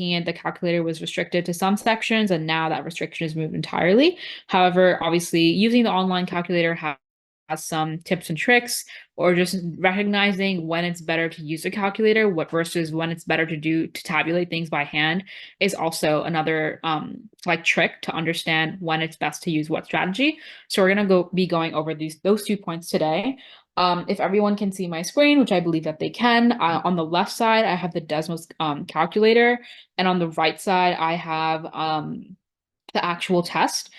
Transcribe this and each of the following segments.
it the calculator was restricted to some sections, and now that restriction is moved entirely. However, obviously, using the online calculator has some tips and tricks, or just recognizing when it's better to use a calculator, what versus when it's better to tabulate things by hand is also another like trick to understand when it's best to use what strategy. So we're gonna be going over those 2 points today. If everyone can see my screen, which I believe that they can, on the left side, I have the Desmos calculator, and on the right side, I have the actual test.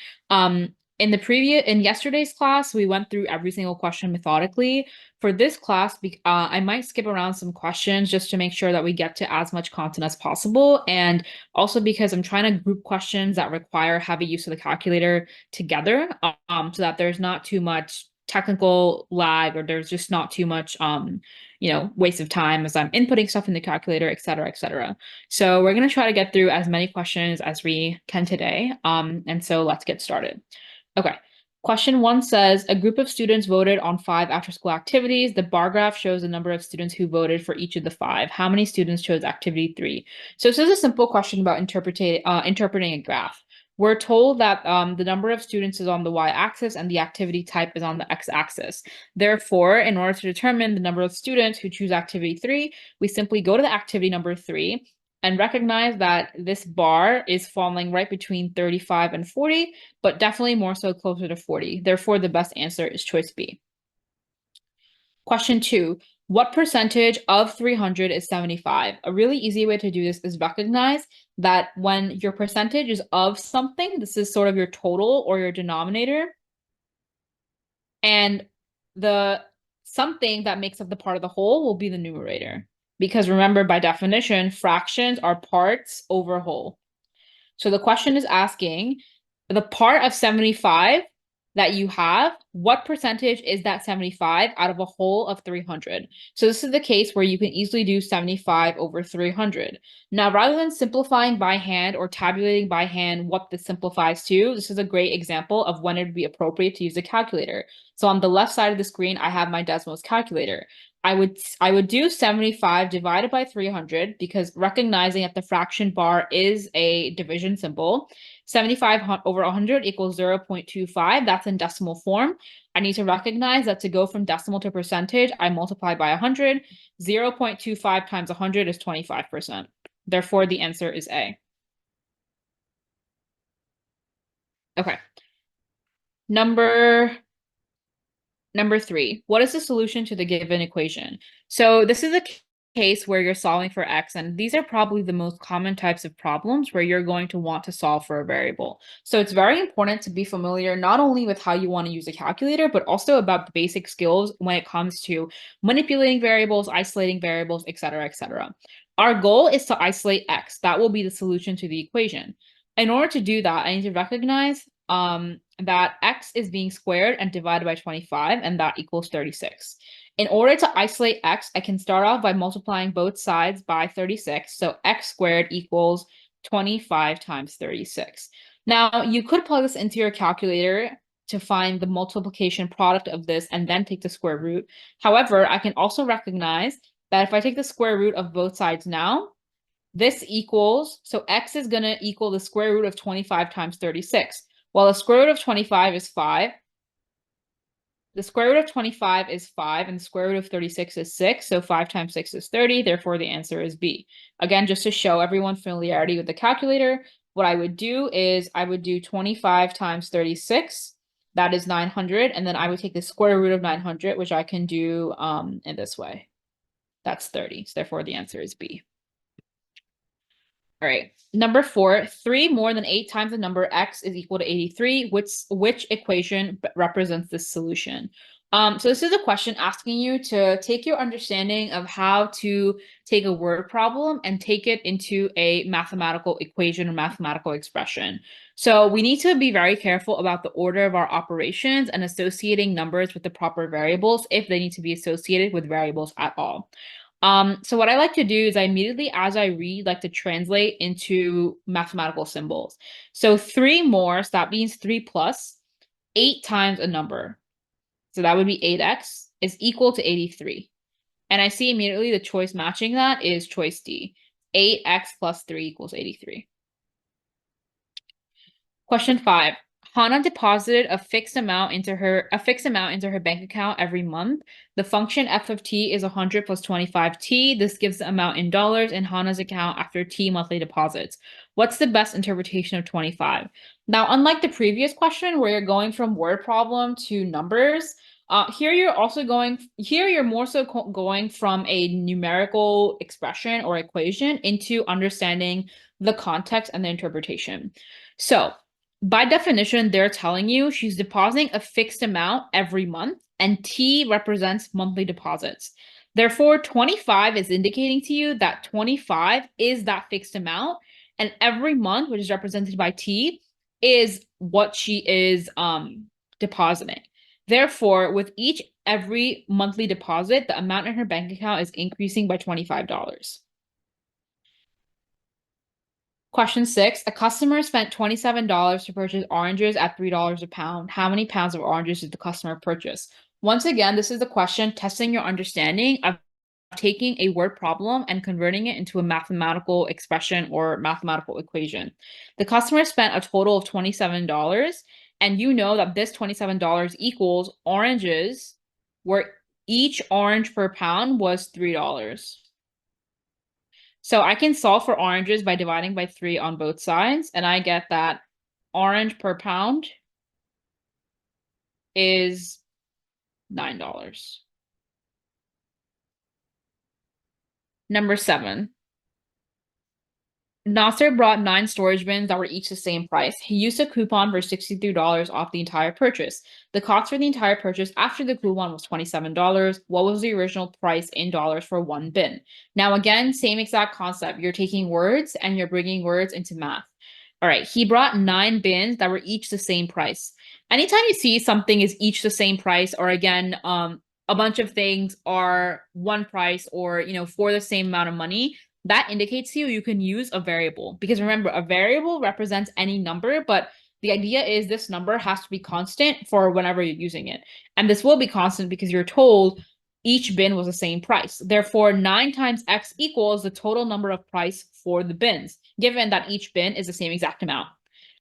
In yesterday's class, we went through every single question methodically. For this class, I might skip around some questions just to make sure that we get to as much content as possible. And also because I'm trying to group questions that require heavy use of the calculator together, so that there's not too much technical lag, or there's just not too much waste of time as I'm inputting stuff in the calculator, et cetera, et cetera. So we're going to try to get through as many questions as we can today. And so let's get started. Okay. Question 1 says, a group of students voted on 5 after-school activities. The bar graph shows the number of students who voted for each of the 5. How many students chose activity 3? So this is a simple question about interpreting a graph. We're told that the number of students is on the y-axis and the activity type is on the x-axis. Therefore, in order to determine the number of students who choose activity 3, we simply go to the activity number 3 and recognize that this bar is falling right between 35 and 40, but definitely more so closer to 40. Therefore, the best answer is choice B. Question 2, what percentage of 300 is 75? A really easy way to do this is recognize that when your percentage is of something, this is sort of your total or your denominator, and the something that makes up the part of the whole will be the numerator. Because remember, by definition, fractions are parts over whole. So the question is asking the part of 75 that you have, what percentage is that 75 out of a whole of 300? So this is the case where you can easily do 75 over 300. Now, rather than simplifying by hand or tabulating by hand what this simplifies to, this is a great example of when it would be appropriate to use a calculator. So on the left side of the screen, I have my Desmos calculator. I would do 75 divided by 300 because recognizing that the fraction bar is a division symbol. 75 over 100 equals 0.25. That's in decimal form. I need to recognize that to go from decimal to percentage, I multiply by 100. 0.25 times 100 is 25%. Therefore, the answer is A. Okay. Number 3, what is the solution to the given equation? So this is a case where you're solving for x, and these are probably the most common types of problems where you're going to want to solve for a variable. So it's very important to be familiar not only with how you want to use a calculator, but also about the basic skills when it comes to manipulating variables, isolating variables, et cetera, et cetera. Our goal is to isolate x. That will be the solution to the equation. In order to do that, I need to recognize that x is being squared and divided by 25, and that equals 36. In order to isolate x, I can start off by multiplying both sides by 36. So x squared equals 25 times 36. Now, you could plug this into your calculator to find the multiplication product of this and then take the square root. However, I can also recognize that if I take the square root of both sides now, this equals, so x is going to equal the square root of 25 times 36. Well, the square root of 25 is 5. The square root of 25 is 5, and the square root of 36 is 6. So 5 times 6 is 30. Therefore, the answer is B. Again, just to show everyone familiarity with the calculator, what I would do is I would do 25 times 36. That is 900. And then I would take the square root of 900, which I can do in this way. That's 30. So therefore, the answer is B. All right. Number 4, 3 more than 8 times the number x is equal to 83. Which equation represents this solution? So this is a question asking you to take your understanding of how to take a word problem and take it into a mathematical equation or mathematical expression. So we need to be very careful about the order of our operations and associating numbers with the proper variables if they need to be associated with variables at all. So what I like to do is I immediately, as I read, like to translate into mathematical symbols. So 3 more, so that means 3 plus 8 times a number. So that would be 8x is equal to 83. And I see immediately the choice matching that is choice D. 8x plus 3 equals 83. Question 5. Hana deposited a fixed amount into her bank account every month. The function f of t is 100 plus 25t. This gives the amount in dollars in Hana's account after t monthly deposits. What's the best interpretation of 25? Now, unlike the previous question where you're going from word problem to numbers, here you're more so going from a numerical expression or equation into understanding the context and the interpretation. So by definition, they're telling you she's depositing a fixed amount every month, and T represents monthly deposits. Therefore, 25 is indicating to you that 25 is that fixed amount, and every month, which is represented by T, is what she is depositing. Therefore, with every monthly deposit, the amount in her bank account is increasing by $25. Question 6, a customer spent $27 to purchase oranges at $3 a pound. How many pounds of oranges did the customer purchase? Once again, this is the question testing your understanding of taking a word problem and converting it into a mathematical expression or mathematical equation. The customer spent a total of $27, and you know that this $27 equals oranges, where each orange per pound was $3. So I can solve for oranges by dividing by 3 on both sides, and I get that orange per pound is $9. Number 7. Nasser brought 9 storage bins that were each the same price. He used a coupon for $63 off the entire purchase. The cost for the entire purchase after the coupon was $27. What was the original price in dollars for one bin? Now, again, same exact concept. You're taking words and you're bringing words into math. All right, he brought 9 bins that were each the same price. Anytime you see something is each the same price, or again, a bunch of things are one price or, for the same amount of money, that indicates to you can use a variable, because remember, a variable represents any number, but the idea is this number has to be constant for whenever you're using it. And this will be constant because you're told each bin was the same price. Therefore, 9 times x equals the total number of price for the bins, given that each bin is the same exact amount.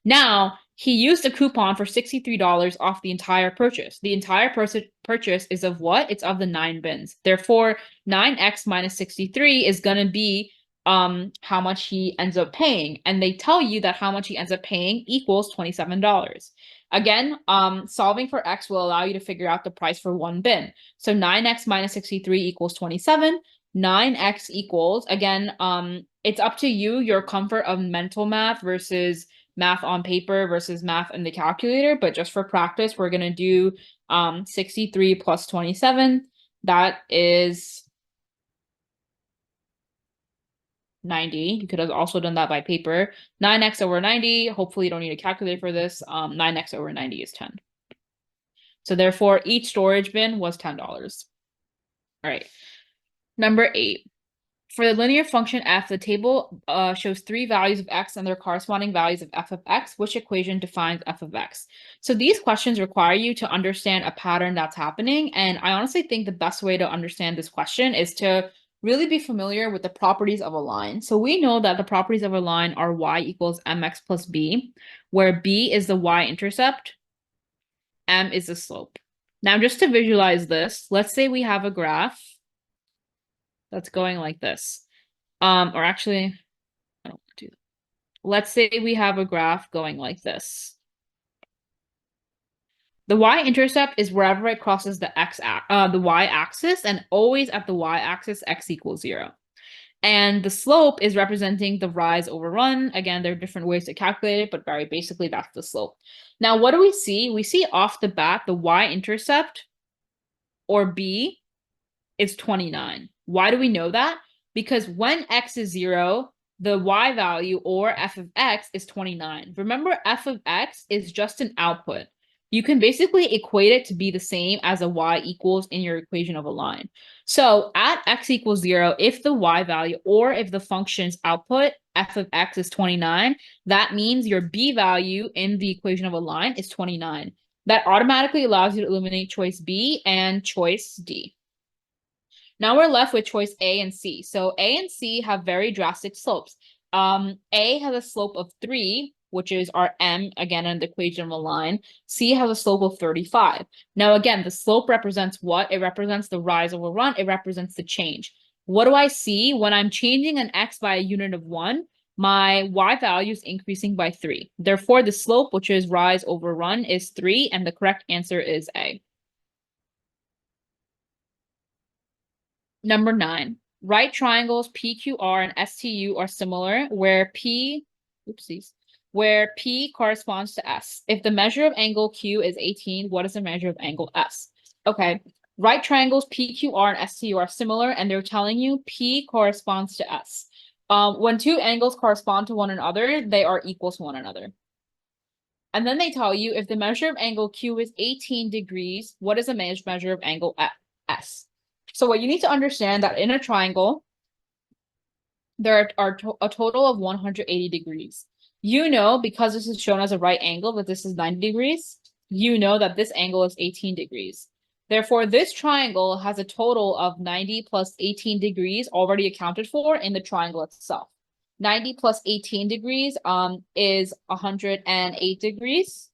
Now, he used a coupon for $63 off the entire purchase. The entire purchase is of what? It's of the 9 bins. Therefore, 9x minus 63 is going to be how much he ends up paying. And they tell you that how much he ends up paying equals $27. Again, solving for x will allow you to figure out the price for one bin. So 9x minus 63 equals 27. 9x equals, again, it's up to you, your comfort of mental math versus math on paper versus math in the calculator, but just for practice, we're going to do 63 plus 27. That is 90. You could have also done that by paper. 9x over 90. Hopefully you don't need a calculator for this. 9x over 90 is 10. So therefore, each storage bin was $10. All right. Number 8. For the linear function f, the table shows 3 values of x and their corresponding values of f of x. Which equation defines f of x? So these questions require you to understand a pattern that's happening. And I honestly think the best way to understand this question is to really be familiar with the properties of a line. So we know that the properties of a line are y equals mx plus b, where b is the y-intercept, m is the slope. Now, just to visualize this, let's say we have a graph that's going like this. Or actually, I don't want to do that. Let's say we have a graph going like this. The y-intercept is wherever it crosses the y-axis, and always at the y-axis, x equals 0. And the slope is representing the rise over run. Again, there are different ways to calculate it, but very basically, that's the slope. Now, what do we see? We see off the bat, the y-intercept, or b, is 29. Why do we know that? Because when x is 0, the y value, or f of x, is 29. Remember, f of x is just an output. You can basically equate it to be the same as a y equals in your equation of a line. So at x equals 0, if the y value, or if the function's output, f of x, is 29, that means your b value in the equation of a line is 29. That automatically allows you to eliminate choice B and choice D. Now we're left with choice A and C. So A and C have very drastic slopes. A has a slope of 3, which is our M, again, in the equation of a line. C has a slope of 35. Now, again, the slope represents what? It represents the rise over run. It represents the change. What do I see? When I'm changing an X by a unit of 1, my Y value is increasing by 3. Therefore, the slope, which is rise over run, is 3, and the correct answer is A. Number 9, right triangles PQR and STU are similar where where P corresponds to S. If the measure of angle Q is 18, what is the measure of angle S? Okay, right triangles PQR and STU are similar, and they're telling you P corresponds to S. When two angles correspond to one another, they are equal to one another. And then they tell you if the measure of angle Q is 18 degrees, what is the measure of angle S? So what you need to understand that in a triangle, there are a total of 180 degrees. You know, because this is shown as a right angle, but this is 90 degrees, you know that this angle is 18 degrees. Therefore, this triangle has a total of 90 plus 18 degrees already accounted for in the triangle itself. 90 plus 18 degrees is 108 degrees.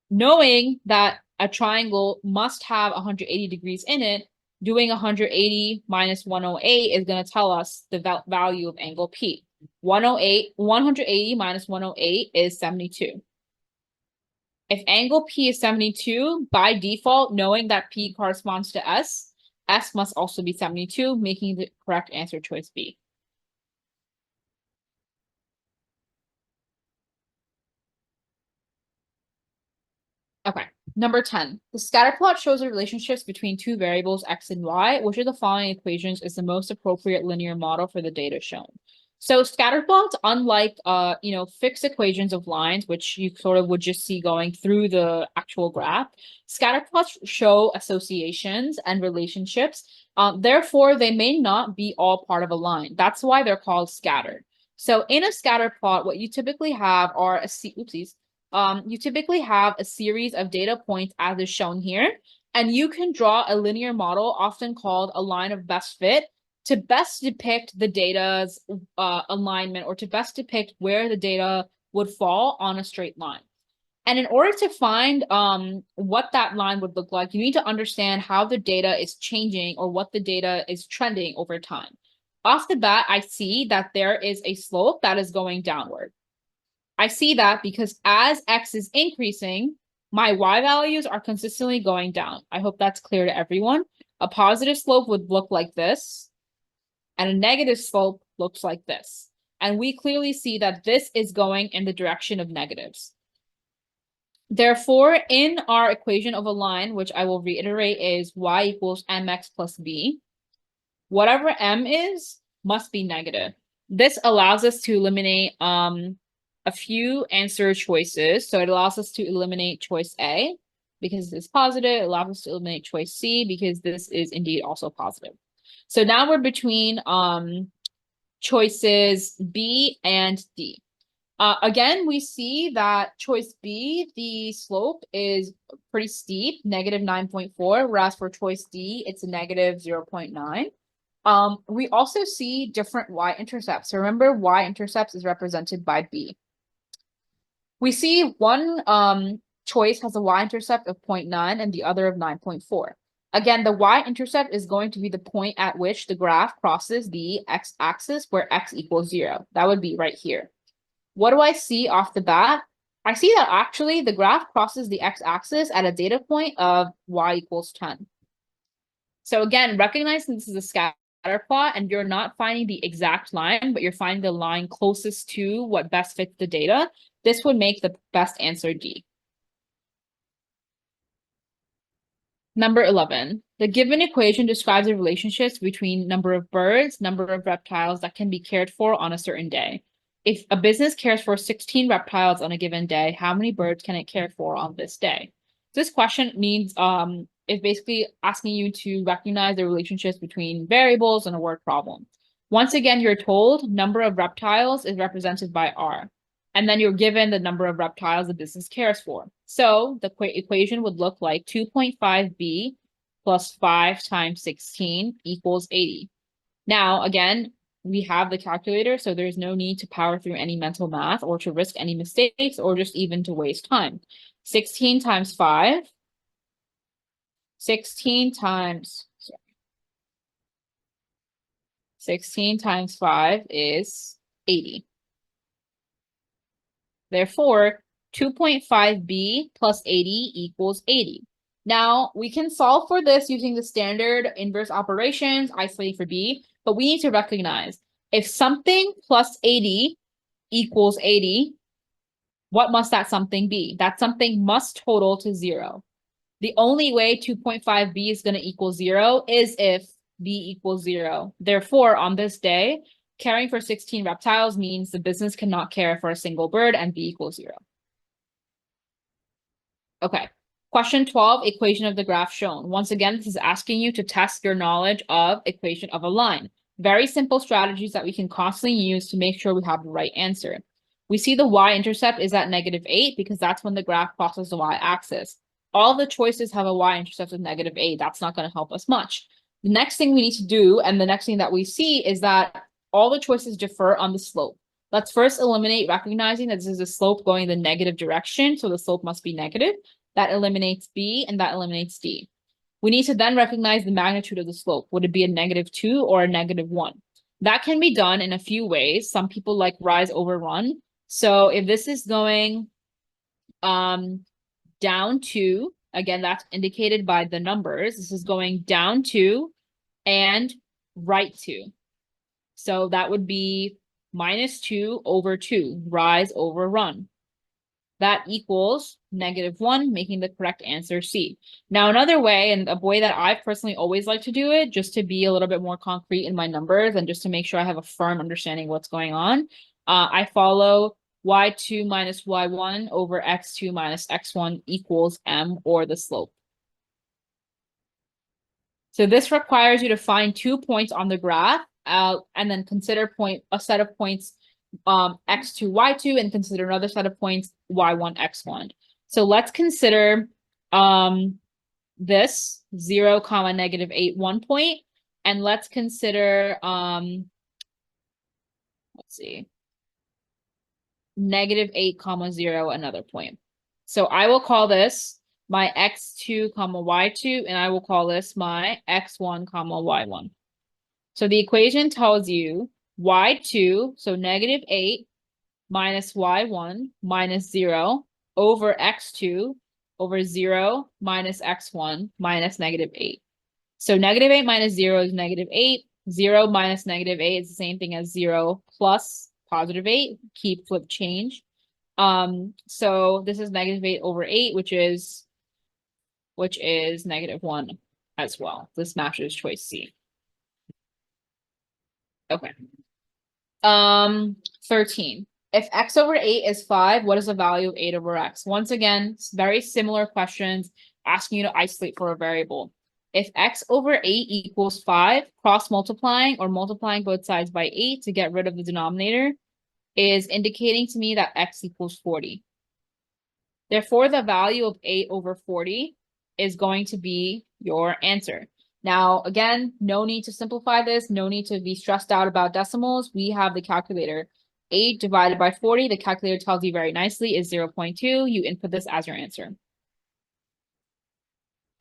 Knowing that a triangle must have 180 degrees in it, doing 180 minus 108 is going to tell us the value of angle P. 180 minus 108 is 72. If angle P is 72, by default, knowing that P corresponds to S, S must also be 72, making the correct answer choice B. Okay, number 10. The scatter plot shows the relationships between two variables x and y. Which of the following equations is the most appropriate linear model for the data shown? So scatter plots, unlike fixed equations of lines, which you sort of would just see going through the actual graph, scatter plots show associations and relationships. Therefore, they may not be all part of a line. That's why they're called scattered. So in a scatter plot, what you typically have are you typically have a series of data points as is shown here, and you can draw a linear model, often called a line of best fit, to best depict the data's alignment, or to best depict where the data would fall on a straight line. And in order to find what that line would look like, you need to understand how the data is changing or what the data is trending over time. Off the bat, I see that there is a slope that is going downward. I see that because as x is increasing, my y values are consistently going down. I hope that's clear to everyone. A positive slope would look like this, and a negative slope looks like this. And we clearly see that this is going in the direction of negatives. Therefore, in our equation of a line, which I will reiterate is y equals mx plus b, whatever m is must be negative. This allows us to eliminate a few answer choices. So it allows us to eliminate choice A because it's positive. It allows us to eliminate choice C because this is indeed also positive. So now we're between choices B and D. Again, we see that choice B, the slope is pretty steep, negative 9.4, whereas for choice D, it's a negative 0.9. We also see different y-intercepts. So remember, y-intercepts is represented by B. We see one choice has a y-intercept of 0.9 and the other of 9.4. Again, the y-intercept is going to be the point at which the graph crosses the x-axis where x equals 0. That would be right here. What do I see off the bat? I see that actually the graph crosses the x-axis at a data point of y equals 10. So again, recognize that this is a scatter plot and you're not finding the exact line, but you're finding the line closest to what best fits the data. This would make the best answer D. Number 11, the given equation describes the relationships between number of birds, number of reptiles that can be cared for on a certain day. If a business cares for 16 reptiles on a given day, how many birds can it care for on this day? This question means it's basically asking you to recognize the relationships between variables in a word problem. Once again, you're told number of reptiles is represented by R. And then you're given the number of reptiles the business cares for. So the equation would look like 2.5b plus 5 times 16 equals 80. Now, again, we have the calculator, so there's no need to power through any mental math or to risk any mistakes or just even to waste time. 16 times 5, 16 times, 16 times 5 is 80. Therefore, 2.5b plus 80 equals 80. Now, we can solve for this using the standard inverse operations, isolating for b, but we need to recognize if something plus 80 equals 80, what must that something be? That something must total to 0. The only way 2.5b is going to equal 0 is if b equals 0. Therefore, on this day, caring for 16 reptiles means the business cannot care for a single bird and b equals 0. Okay. Question 12, equation of the graph shown. Once again, this is asking you to test your knowledge of equation of a line. Very simple strategies that we can constantly use to make sure we have the right answer. We see the y-intercept is at -8 because that's when the graph crosses the y-axis. All the choices have a y-intercept of -8. That's not going to help us much. The next thing we need to do, and the next thing that we see, is that all the choices differ on the slope. Let's first eliminate recognizing that this is a slope going the negative direction, so the slope must be negative. That eliminates b, and that eliminates d. We need to then recognize the magnitude of the slope. Would it be a -2 or a -1? That can be done in a few ways. Some people like rise over run. So if this is going down 2, again, that's indicated by the numbers. This is going down 2 and right 2. So that would be -2 over 2, rise over run. That equals -1, making the correct answer C. Now, another way, and a way that I personally always like to do it, just to be a little bit more concrete in my numbers and just to make sure I have a firm understanding of what's going on, I follow y2 minus y1 over x2 minus x1 equals m, or the slope. So this requires you to find 2 points on the graph, and then consider a set of points x2, y2, and consider another set of points y1, x1. So let's consider this 0, -8, 1 point, and let's consider let's see, -8, 0, another point. So I will call this my x2, y2, and I will call this my x1, y1. So the equation tells you y2, so -8 minus y1 minus 0 over x2 over 0 minus x1 minus -8. So -8 minus 0 is -8. 0 minus -8 is the same thing as 0 plus +8. Keep flip change. So this is -8 over 8, which is -1 as well. This matches choice C. Okay. 13. If x over 8 is 5, what is the value of 8 over x? Once again, very similar questions asking you to isolate for a variable. If x over 8 equals 5, cross-multiplying or multiplying both sides by 8 to get rid of the denominator is indicating to me that x equals 40. Therefore, the value of 8 over 40 is going to be your answer. Now, again, no need to simplify this. No need to be stressed out about decimals. We have the calculator. 8 divided by 40, the calculator tells you very nicely, is 0.2. You input this as your answer.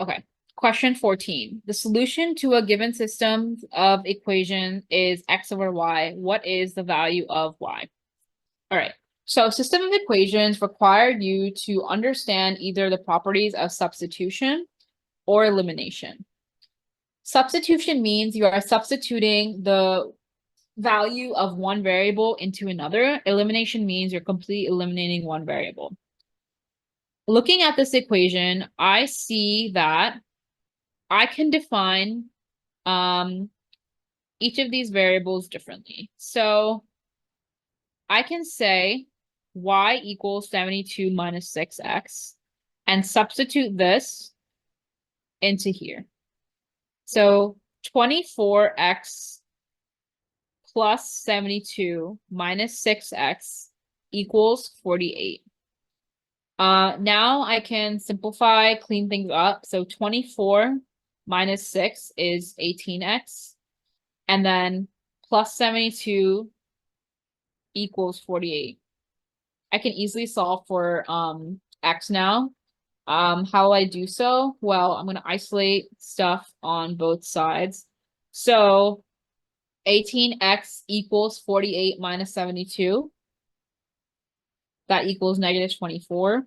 Okay. Question 14. The solution to a given system of equation is x over y. What is the value of y? All right. So system of equations require you to understand either the properties of substitution or elimination. Substitution means you are substituting the value of one variable into another. Elimination means you're completely eliminating one variable. Looking at this equation, I see that I can define each of these variables differently. So I can say y equals 72 minus 6x and substitute this into here. So 24x plus 72 minus 6x equals 48. Now I can simplify, clean things up. So 24 minus 6 is 18x. And then plus 72 equals 48. I can easily solve for x now. How will I do so? Well, I'm going to isolate stuff on both sides. So 18x equals 48 minus 72. That equals negative 24.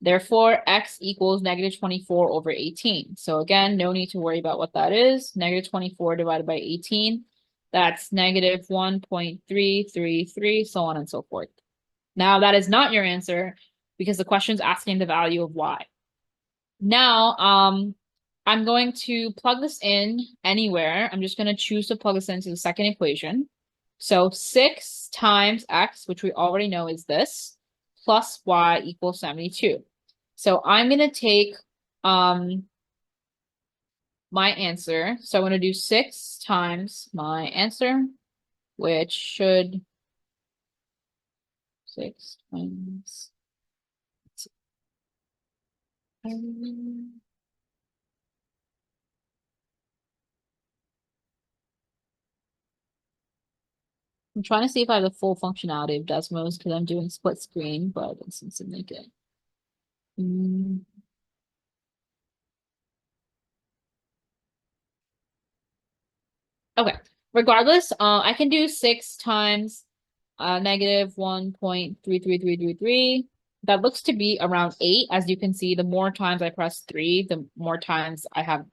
Therefore, x equals negative 24 over 18. So again, no need to worry about what that is. Negative 24 divided by 18. That's negative 1.333, so on and so forth. Now, that is not your answer because the question is asking the value of y. Now, I'm going to plug this in anywhere. I'm just going to choose to plug this into the second equation. So 6 times x, which we already know is this, plus y equals 72. So I'm going to take my answer. So I'm going to do 6 times my answer, which should 6 times. I'm trying to see if I have the full functionality of Desmos because I'm doing split screen, but it seems to make it. Okay. Regardless, I can do 6 times negative 1.33333. That looks to be around 8. As you can see, the more times I press 3, the more times I have,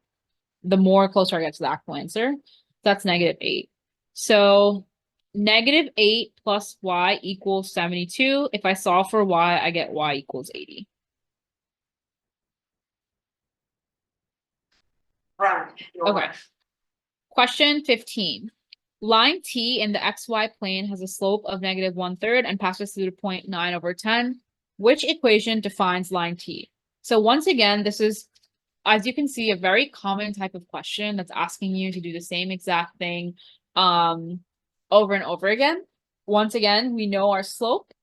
the more closer I get to the actual answer. That's negative 8. So negative 8 plus y equals 72. If I solve for y, I get y equals 80. Right. Okay. Question 15. Line T in the xy plane has a slope of negative 1/3 and passes through the point 9 over 10. Which equation defines line T? So once again, this is, as you can see, a very common type of question that's asking you to do the same exact thing over and over again. Once again, we know our slope,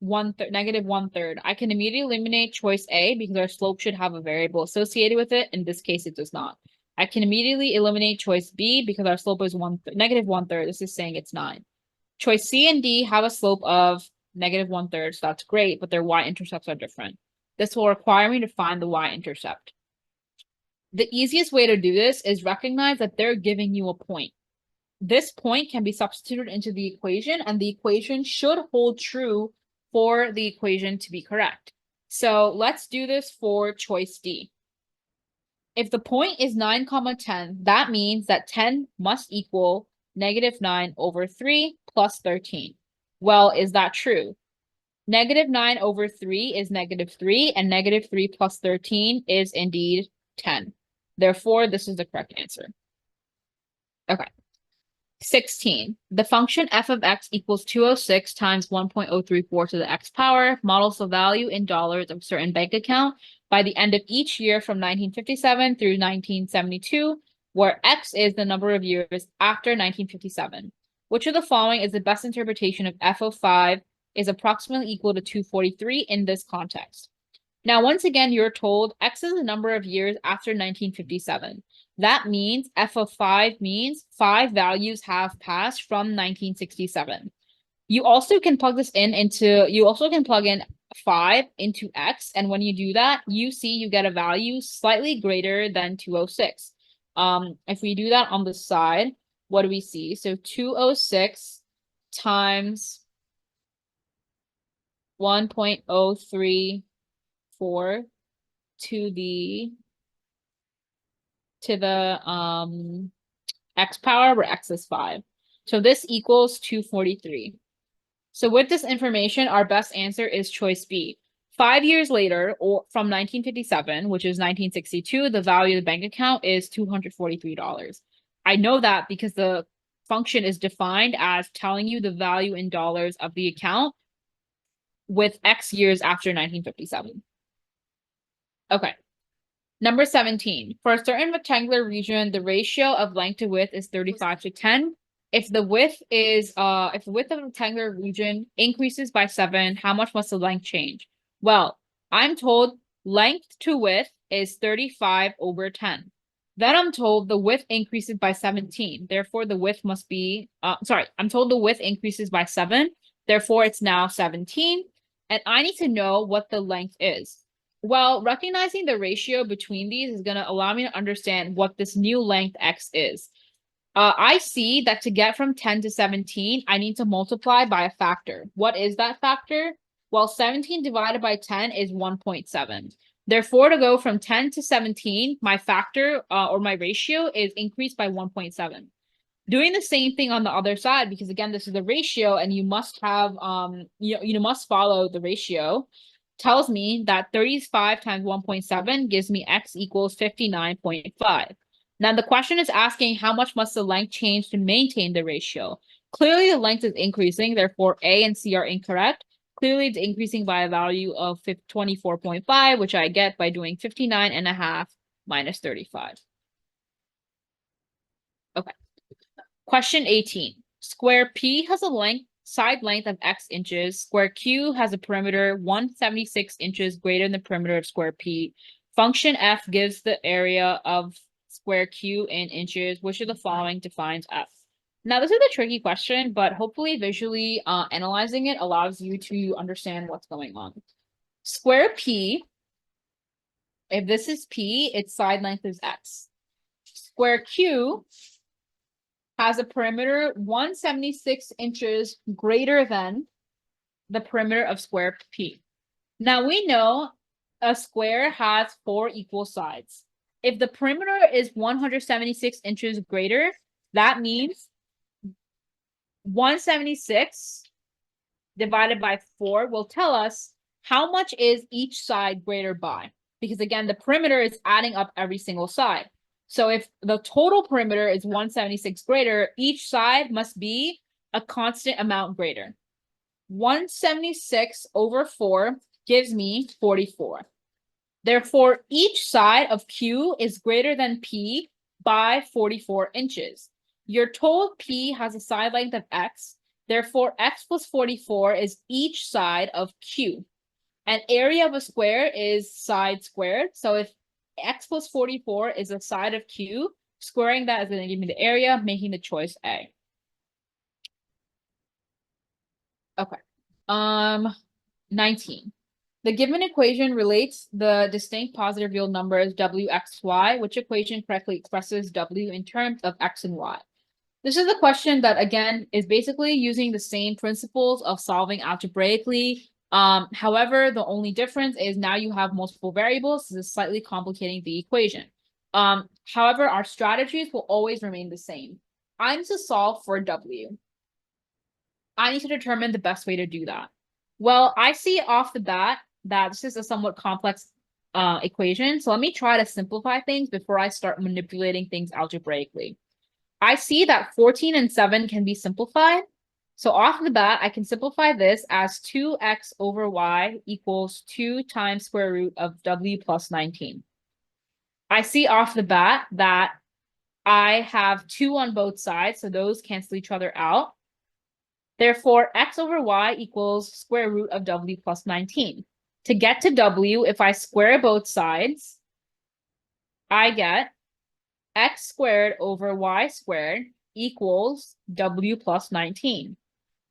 negative 1/3. I can immediately eliminate choice A because our slope should have a variable associated with it. In this case, it does not. I can immediately eliminate choice B because our slope is negative 1/3. This is saying it's 9. Choice C and D have a slope of negative 1/3, so that's great, but their y-intercepts are different. This will require me to find the y-intercept. The easiest way to do this is recognize that they're giving you a point. This point can be substituted into the equation, and the equation should hold true for the equation to be correct. So let's do this for choice D. If the point is 9, 10, that means that 10 must equal negative 9 over 3 plus 13. Well, is that true? Negative 9 over 3 is negative 3, and negative 3 plus 13 is indeed 10. Therefore, this is the correct answer. Okay. 16. The function f of x equals 206 times 1.034 to the x power models the value in dollars of a certain bank account by the end of each year from 1957 through 1972, where x is the number of years after 1957. Which of the following is the best interpretation of f of 5 is approximately equal to 243 in this context? Now, once again, you're told x is the number of years after 1957. That means f of 5 means 5 values have passed from 1967. You also can plug this you also can plug in 5 into x, and when you do that, you see you get a value slightly greater than 206. If we do that on the side, what do we see? So 206 times 1.034 to the x power, where x is 5. So this equals 243. So with this information, our best answer is choice B. 5 years later, or from 1957, which is 1962, the value of the bank account is $243. I know that because the function is defined as telling you the value in dollars of the account with x years after 1957. Okay. Number 17. For a certain rectangular region, the ratio of length to width is 35 to 10. If the width of the rectangular region increases by 7, how much must the length change? Well, I'm told length to width is 35 over 10. Then I'm told the width increases by 17. Therefore, the width must be, I'm told the width increases by 7. Therefore, it's now 17. And I need to know what the length is. Well, recognizing the ratio between these is going to allow me to understand what this new length x is. I see that to get from 10 to 17, I need to multiply by a factor. What is that factor? Well, 17 divided by 10 is 1.7. Therefore, to go from 10 to 17, my factor or my ratio is increased by 1.7. Doing the same thing on the other side, because again, this is the ratio and you must have, you must follow the ratio, tells me that 35 times 1.7 gives me x equals 59.5. Now, the question is asking how much must the length change to maintain the ratio? Clearly, the length is increasing, therefore A and C are incorrect. Clearly, it's increasing by a value of 24.5, which I get by doing 59.5 minus 35. Okay. Question 18. Square P has a side length of x inches. Square Q has a perimeter 176 inches greater than the perimeter of square P. Function f gives the area of square Q in inches. Which of the following defines f? Now, this is a tricky question, but hopefully visually analyzing it allows you to understand what's going on. Square P, if this is P, its side length is x. Square Q has a perimeter 176 inches greater than the perimeter of square P. Now we know a square has 4 equal sides. If the perimeter is 176 inches greater, that means 176 divided by 4 will tell us how much is each side greater by. Because again, the perimeter is adding up every single side. So if the total perimeter is 176 greater, each side must be a constant amount greater. 176 over 4 gives me 44. Therefore, each side of Q is greater than P by 44 inches. You're told P has a side length of x. Therefore, x plus 44 is each side of Q. And area of a square is side squared. So if x plus 44 is a side of Q, squaring that is going to give me the area, making the choice A. Okay. 19. The given equation relates the distinct positive real numbers w, x, y, which equation correctly expresses w in terms of x and y. This is a question that, again, is basically using the same principles of solving algebraically. However, the only difference is now you have multiple variables. This is slightly complicating the equation. However, our strategies will always remain the same. I need to solve for w. I need to determine the best way to do that. Well, I see off the bat that this is a somewhat complex equation. So let me try to simplify things before I start manipulating things algebraically. I see that 14 and 7 can be simplified. So off the bat, I can simplify this as 2x over y equals 2 times square root of w plus 19. I see off the bat that I have 2 on both sides, so those cancel each other out. Therefore, x over y equals square root of w plus 19. To get to w, if I square both sides, I get x squared over y squared equals w plus 19.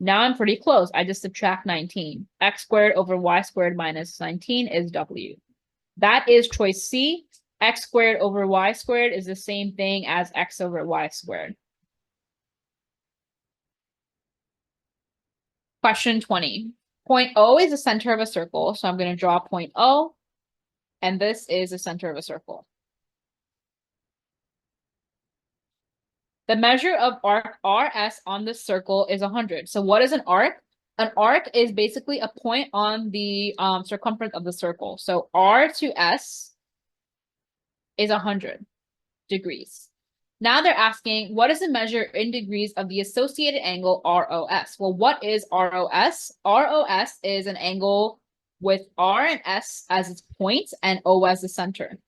Now I'm pretty close. I just subtract 19. X squared over y squared minus 19 is w. That is choice C. X squared over y squared is the same thing as x over y squared. Question 20. Point O is the center of a circle. So I'm going to draw point O. And this is the center of a circle. The measure of arc RS on the circle is 100. So what is an arc? An arc is basically a point on the circumference of the circle. So R to S is 100 degrees. Now they're asking, what is the measure in degrees of the associated angle ROS? Well, what is ROS? ROS is an angle with R and S as its points and O as the center.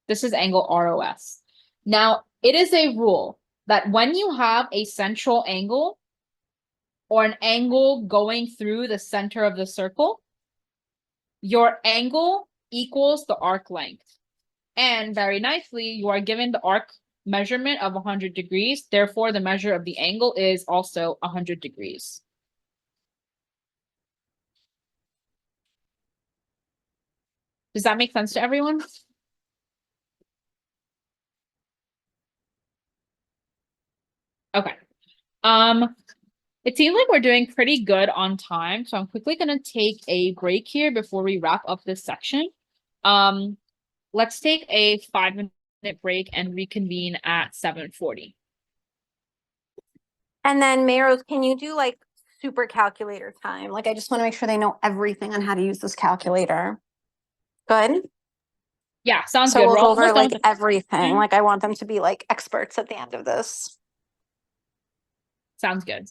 This is angle ROS. Now, it is a rule that when you have a central angle or an angle going through the center of the circle, your angle equals the arc length. And very nicely, you are given the arc measurement of 100 degrees. Therefore, the measure of the angle is also 100 degrees. Does that make sense to everyone? Okay. Um, it seems like we're doing pretty good on time, so I'm quickly gonna take a break here before we wrap up this section. Um, let's take a 5-minute break and reconvene at 7:40. And then Maros, can you do like super calculator time? Like I just want to make sure they know everything on how to use this calculator. Good. Yeah, sounds So good. we'll We're go over almost done like with the everything. Like I want them to be like experts at the end of this. sounds good.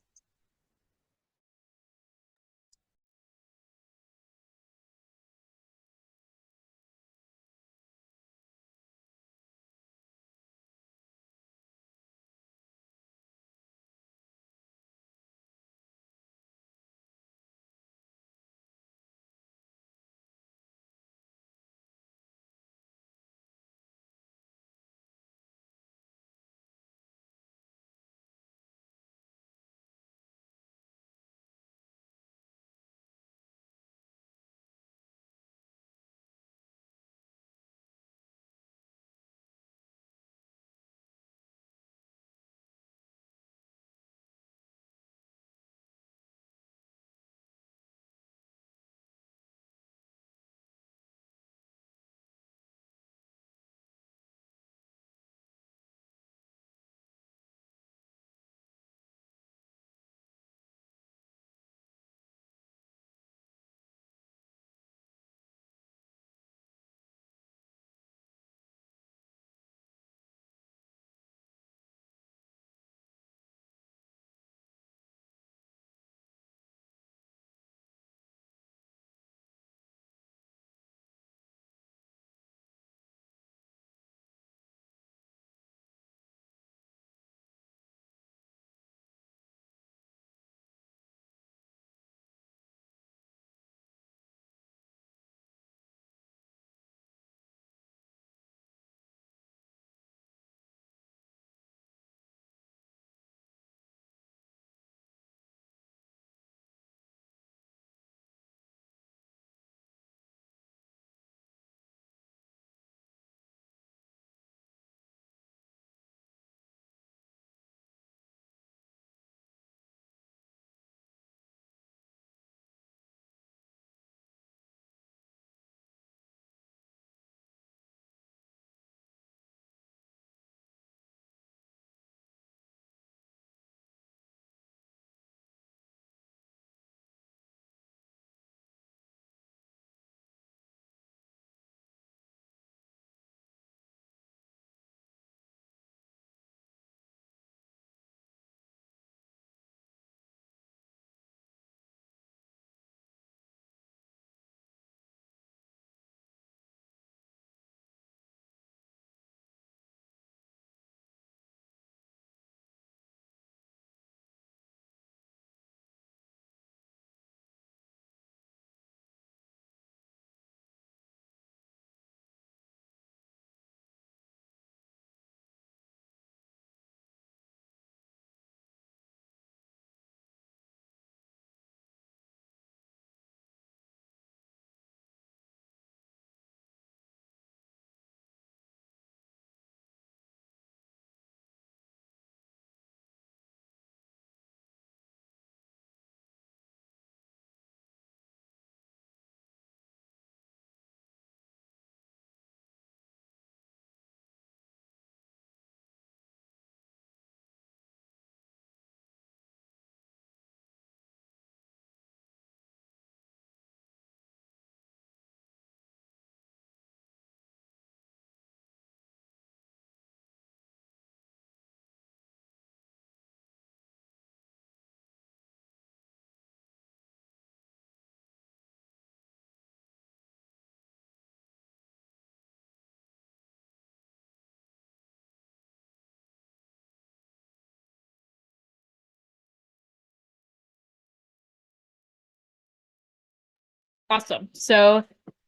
Awesome. So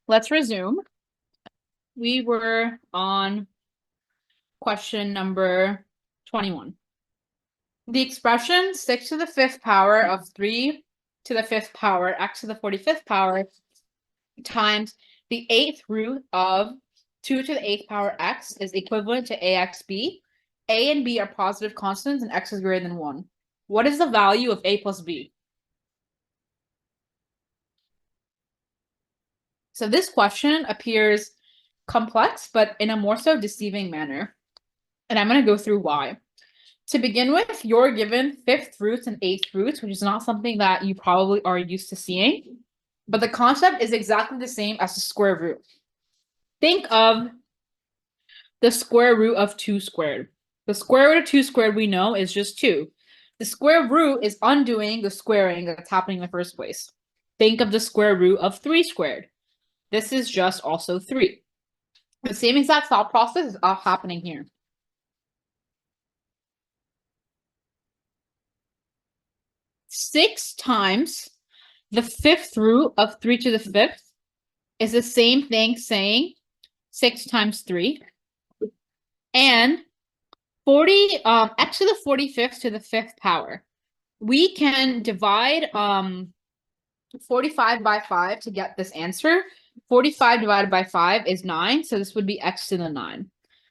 let's resume. We were on question number 21. The expression 6 to the 5th power of 3 to the 5th power x to the 45th power times the 8th root of 2 to the 8th power x is equivalent to axb. A and b are positive constants and x is greater than 1. What is the value of a plus b? So this question appears complex, but in a more so deceiving manner. And I'm going to go through why. To begin with, you're given 5th roots and 8th roots, which is not something that you probably are used to seeing. But the concept is exactly the same as the square root. Think of the square root of 2 squared. The square root of 2 squared we know is just 2. The square root is undoing the squaring that's happening in the first place. Think of the square root of 3 squared. This is just also 3. The same exact thought process is happening here. 6 times the 5th root of 3 to the 5th is the same thing saying 6 times 3. And 40 x to the 45th to the 5th power. We can divide 45 by 5 to get this answer. 45 divided by 5 is 9, so this would be x to the 9.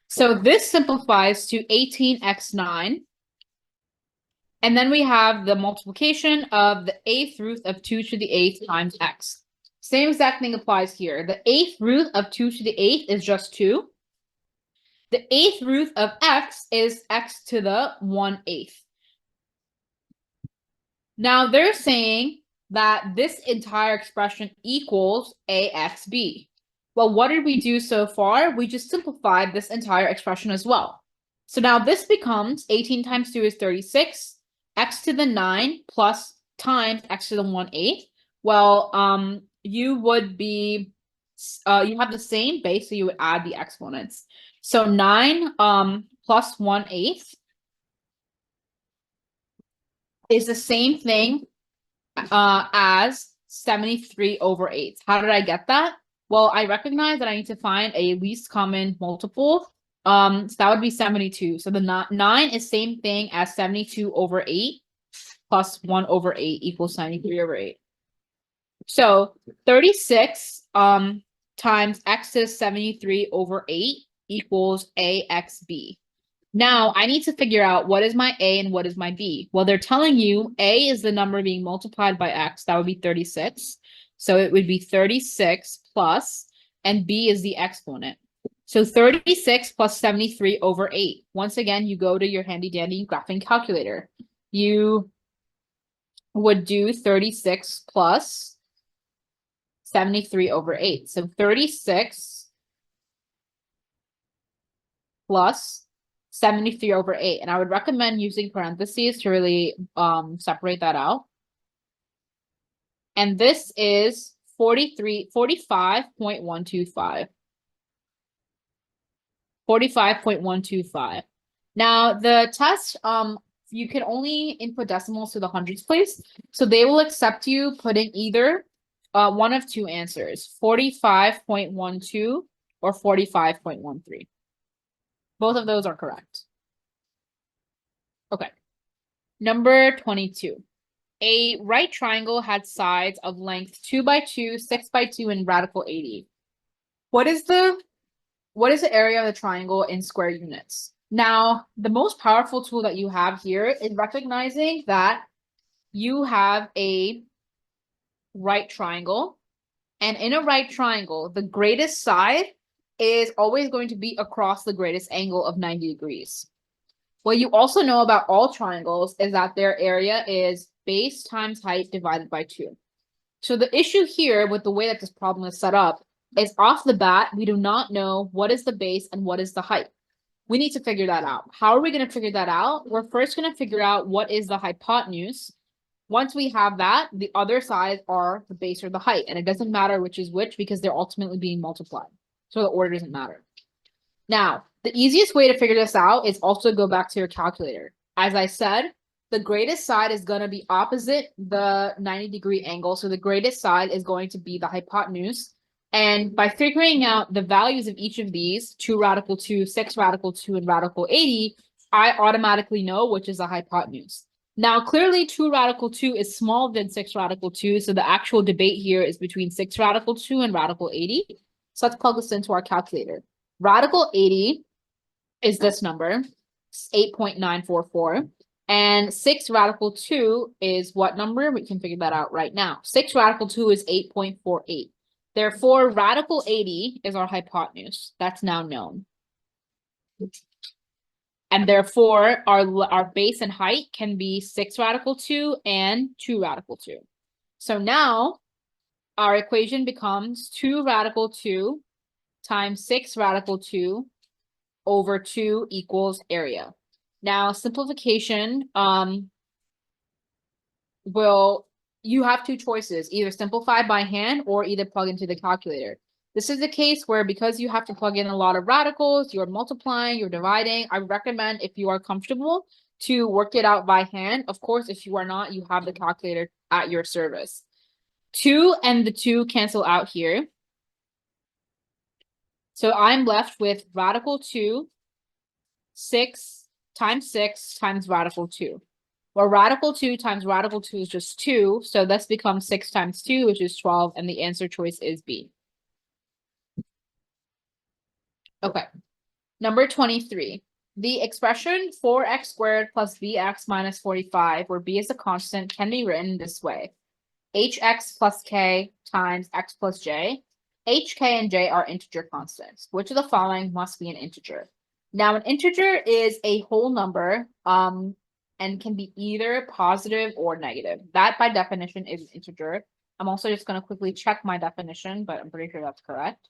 So this simplifies to 18x9. And then we have the multiplication of the 8th root of 2 to the 8th times x. Same exact thing applies here. The 8th root of 2 to the 8th is just 2. The 8th root of x is x to the 1/8. Now they're saying that this entire expression equals axb. Well, what did we do so far? We just simplified this entire expression as well. So now this becomes 18 times 2 is 36, x to the 9 plus times x to the 1/8. Well, you would be, you have the same base, so you would add the exponents. So 9 plus 1/8 is the same thing as 73/8. How did I get that? Well, I recognize that I need to find a least common multiple. So that would be 72. So the 9 is same thing as 72/8 plus 1/8 equals 73/8. So 36 times x to the 73/8 equals axb. Now I need to figure out what is my a and what is my b. Well, they're telling you a is the number being multiplied by x. That would be 36. So it would be 36 plus, and b is the exponent. So 36 plus 73/8. Once again, you go to your handy dandy graphing calculator. You would do 36 plus 73/8. So 36 plus 73/8. And I would recommend using parentheses to really separate that out. And this is 45.125. 45.125. Now the test, you can only input decimals to the hundreds place. So they will accept you putting either one of two answers, 45.12 or 45.13. Both of those are correct. Okay. Number 22. A right triangle had sides of length 2 by 2, 6 by 2, and radical 80. What is the area of the triangle in square units? Now, the most powerful tool that you have here is recognizing that you have a right triangle. And in a right triangle, the greatest side is always going to be across the greatest angle of 90 degrees. What you also know about all triangles is that their area is base times height divided by 2. So the issue here with the way that this problem is set up is off the bat, we do not know what is the base and what is the height. We need to figure that out. How are we going to figure that out? We're first going to figure out what is the hypotenuse. Once we have that, the other sides are the base or the height, and it doesn't matter which is which because they're ultimately being multiplied. So the order doesn't matter. Now, the easiest way to figure this out is also go back to your calculator. As I said, the greatest side is going to be opposite the 90-degree angle. So the greatest side is going to be the hypotenuse And by figuring out the values of each of these, 2 radical 2, 6 radical 2, and radical 80, I automatically know which is the hypotenuse. Now, clearly 2 radical 2 is smaller than 6 radical 2, so the actual debate here is between 6 radical 2 and radical 80. So let's plug this into our calculator. Radical 80 is this number, 8.944. And 6 radical 2 is what number? We can figure that out right now. 6 radical 2 is 8.48. Therefore, radical 80 is our hypotenuse. That's now known. And therefore, our base and height can be 6 radical 2 and 2 radical 2. So now our equation becomes 2 radical 2 times 6 radical 2 over 2 equals area. Now, simplification you have two choices, either simplify by hand or either plug into the calculator. This is the case where because you have to plug in a lot of radicals, you're multiplying, you're dividing. I recommend, if you are comfortable, to work it out by hand. Of course, if you are not, you have the calculator at your service. 2 and the 2 cancel out here. So I'm left with radical 2, 6 times radical 2. Well, radical 2 times radical 2 is just 2, so this becomes 6 times 2, which is 12, and the answer choice is B. Okay, number 23. The expression 4x squared plus bx minus 45, where b is a constant, can be written this way. hx plus k times x plus j. h, k, and j are integer constants. Which of the following must be an integer? Now, an integer is a whole number, and can be either positive or negative. That, by definition, is an integer. I'm also just going to quickly check my definition, but I'm pretty sure that's correct.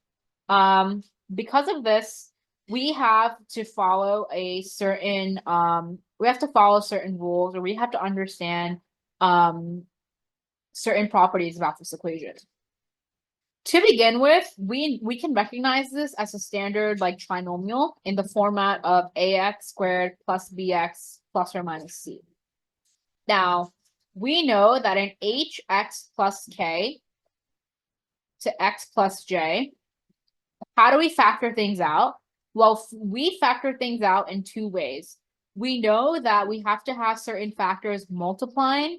Because of this, we have to follow a certain certain rules, or we have to understand certain properties about this equation. To begin with, we can recognize this as a standard like trinomial in the format of ax squared plus bx plus or minus c. Now, we know that in hx plus k to x plus j, how do we factor things out? Well, we factor things out in two ways. We know that we have to have certain factors multiplying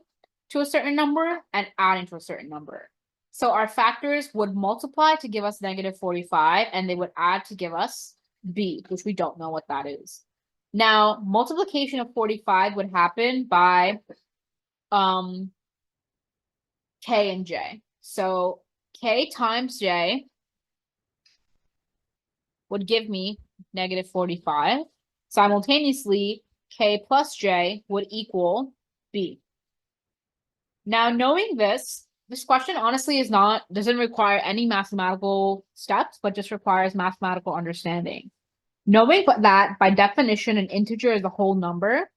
to a certain number and adding to a certain number. So our factors would multiply to give us negative 45, and they would add to give us b, which we don't know what that is. Now, multiplication of 45 would happen by k and j. So k times j would give me negative 45. Simultaneously, k plus j would equal b. Now, knowing this question honestly doesn't require any mathematical steps, but just requires mathematical understanding. Knowing that, by definition, an integer is a whole number,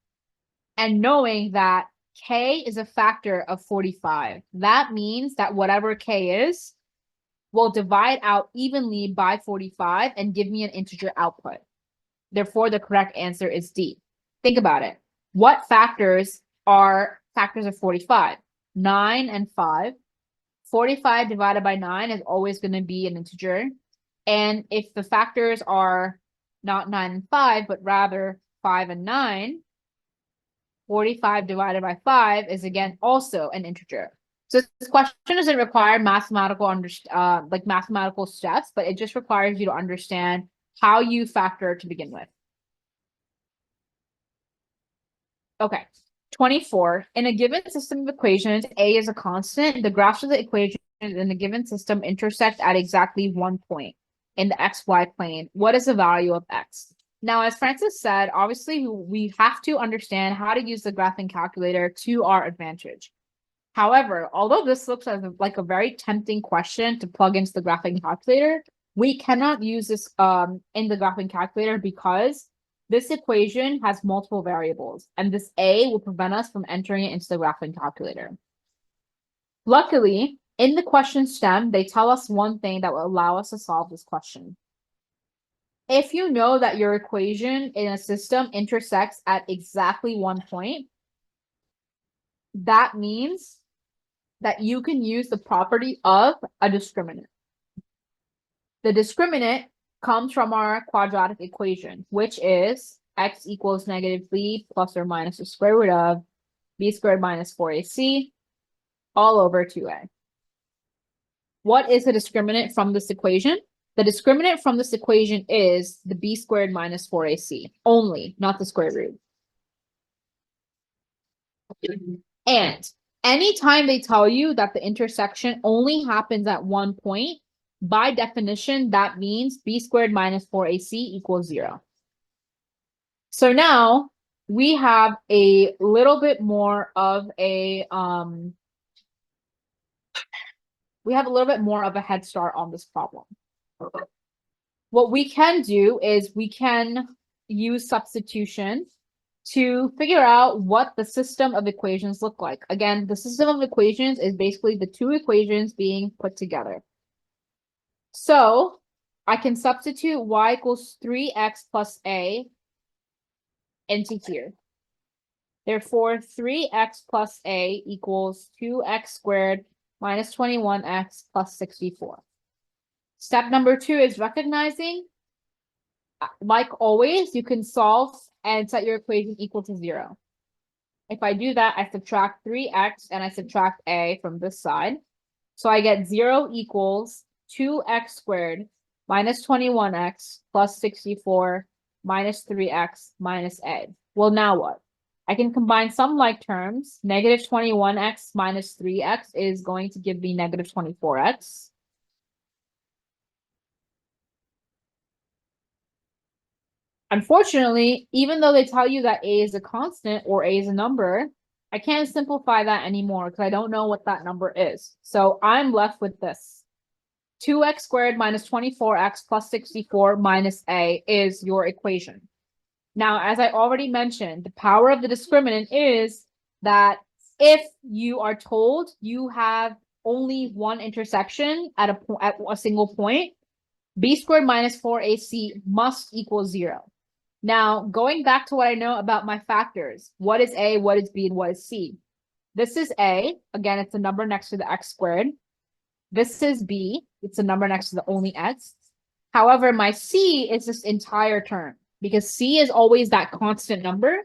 and knowing that k is a factor of 45, that means that whatever k is will divide out evenly by 45 and give me an integer output. Therefore, the correct answer is D. Think about it. What factors are factors of 45? 9 and 5. 45 divided by 9 is always going to be an integer. And if the factors are not 9 and 5, but rather 5 and 9, 45 divided by 5 is again also an integer. So this question doesn't require mathematical steps, but it just requires you to understand how you factor to begin with. Okay, 24. In a given system of equations, A is a constant. The graphs of the equations in a given system intersect at exactly one point in the xy plane. What is the value of x? Now, as Francis said, obviously, we have to understand how to use the graphing calculator to our advantage. However, although this looks like a very tempting question to plug into the graphing calculator, we cannot use this in the graphing calculator because this equation has multiple variables, and this A will prevent us from entering it into the graphing calculator. Luckily, in the question stem, they tell us one thing that will allow us to solve this question. If you know that your equation in a system intersects at exactly one point, that means that you can use the property of a discriminant. The discriminant comes from our quadratic equation, which is x equals negative b plus or minus the square root of b squared minus 4ac all over 2a. What is the discriminant from this equation? The discriminant from this equation is the b squared minus 4ac only, not the square root. And anytime they tell you that the intersection only happens at one point, by definition, that means b squared minus 4ac equals 0. So now we have a little bit more of a head start on this problem. What we can do is we can use substitution to figure out what the system of equations look like. Again, the system of equations is basically the two equations being put together. So I can substitute y equals 3x plus a into here. Therefore, 3x plus a equals 2x squared minus 21x plus 64. Step number 2 is recognizing, like always, you can solve and set your equation equal to 0. If I do that, I subtract 3x and I subtract a from this side. So I get 0 equals 2x squared minus 21x plus 64 minus 3x minus a. Well, now what? I can combine some like terms. Negative 21x minus 3x is going to give me negative 24x. Unfortunately, even though they tell you that a is a constant or a is a number, I can't simplify that anymore because I don't know what that number is. So I'm left with this. 2x squared minus 24x plus 64 minus a is your equation. Now, as I already mentioned, the power of the discriminant is that if you are told you have only one intersection at a single point, b squared minus 4ac must equal 0. Now, going back to what I know about my factors, what is a, what is b, and what is c? This is a, again, it's a number next to the x squared. This is b, it's a number next to the only x. However, my c is this entire term because c is always that constant number.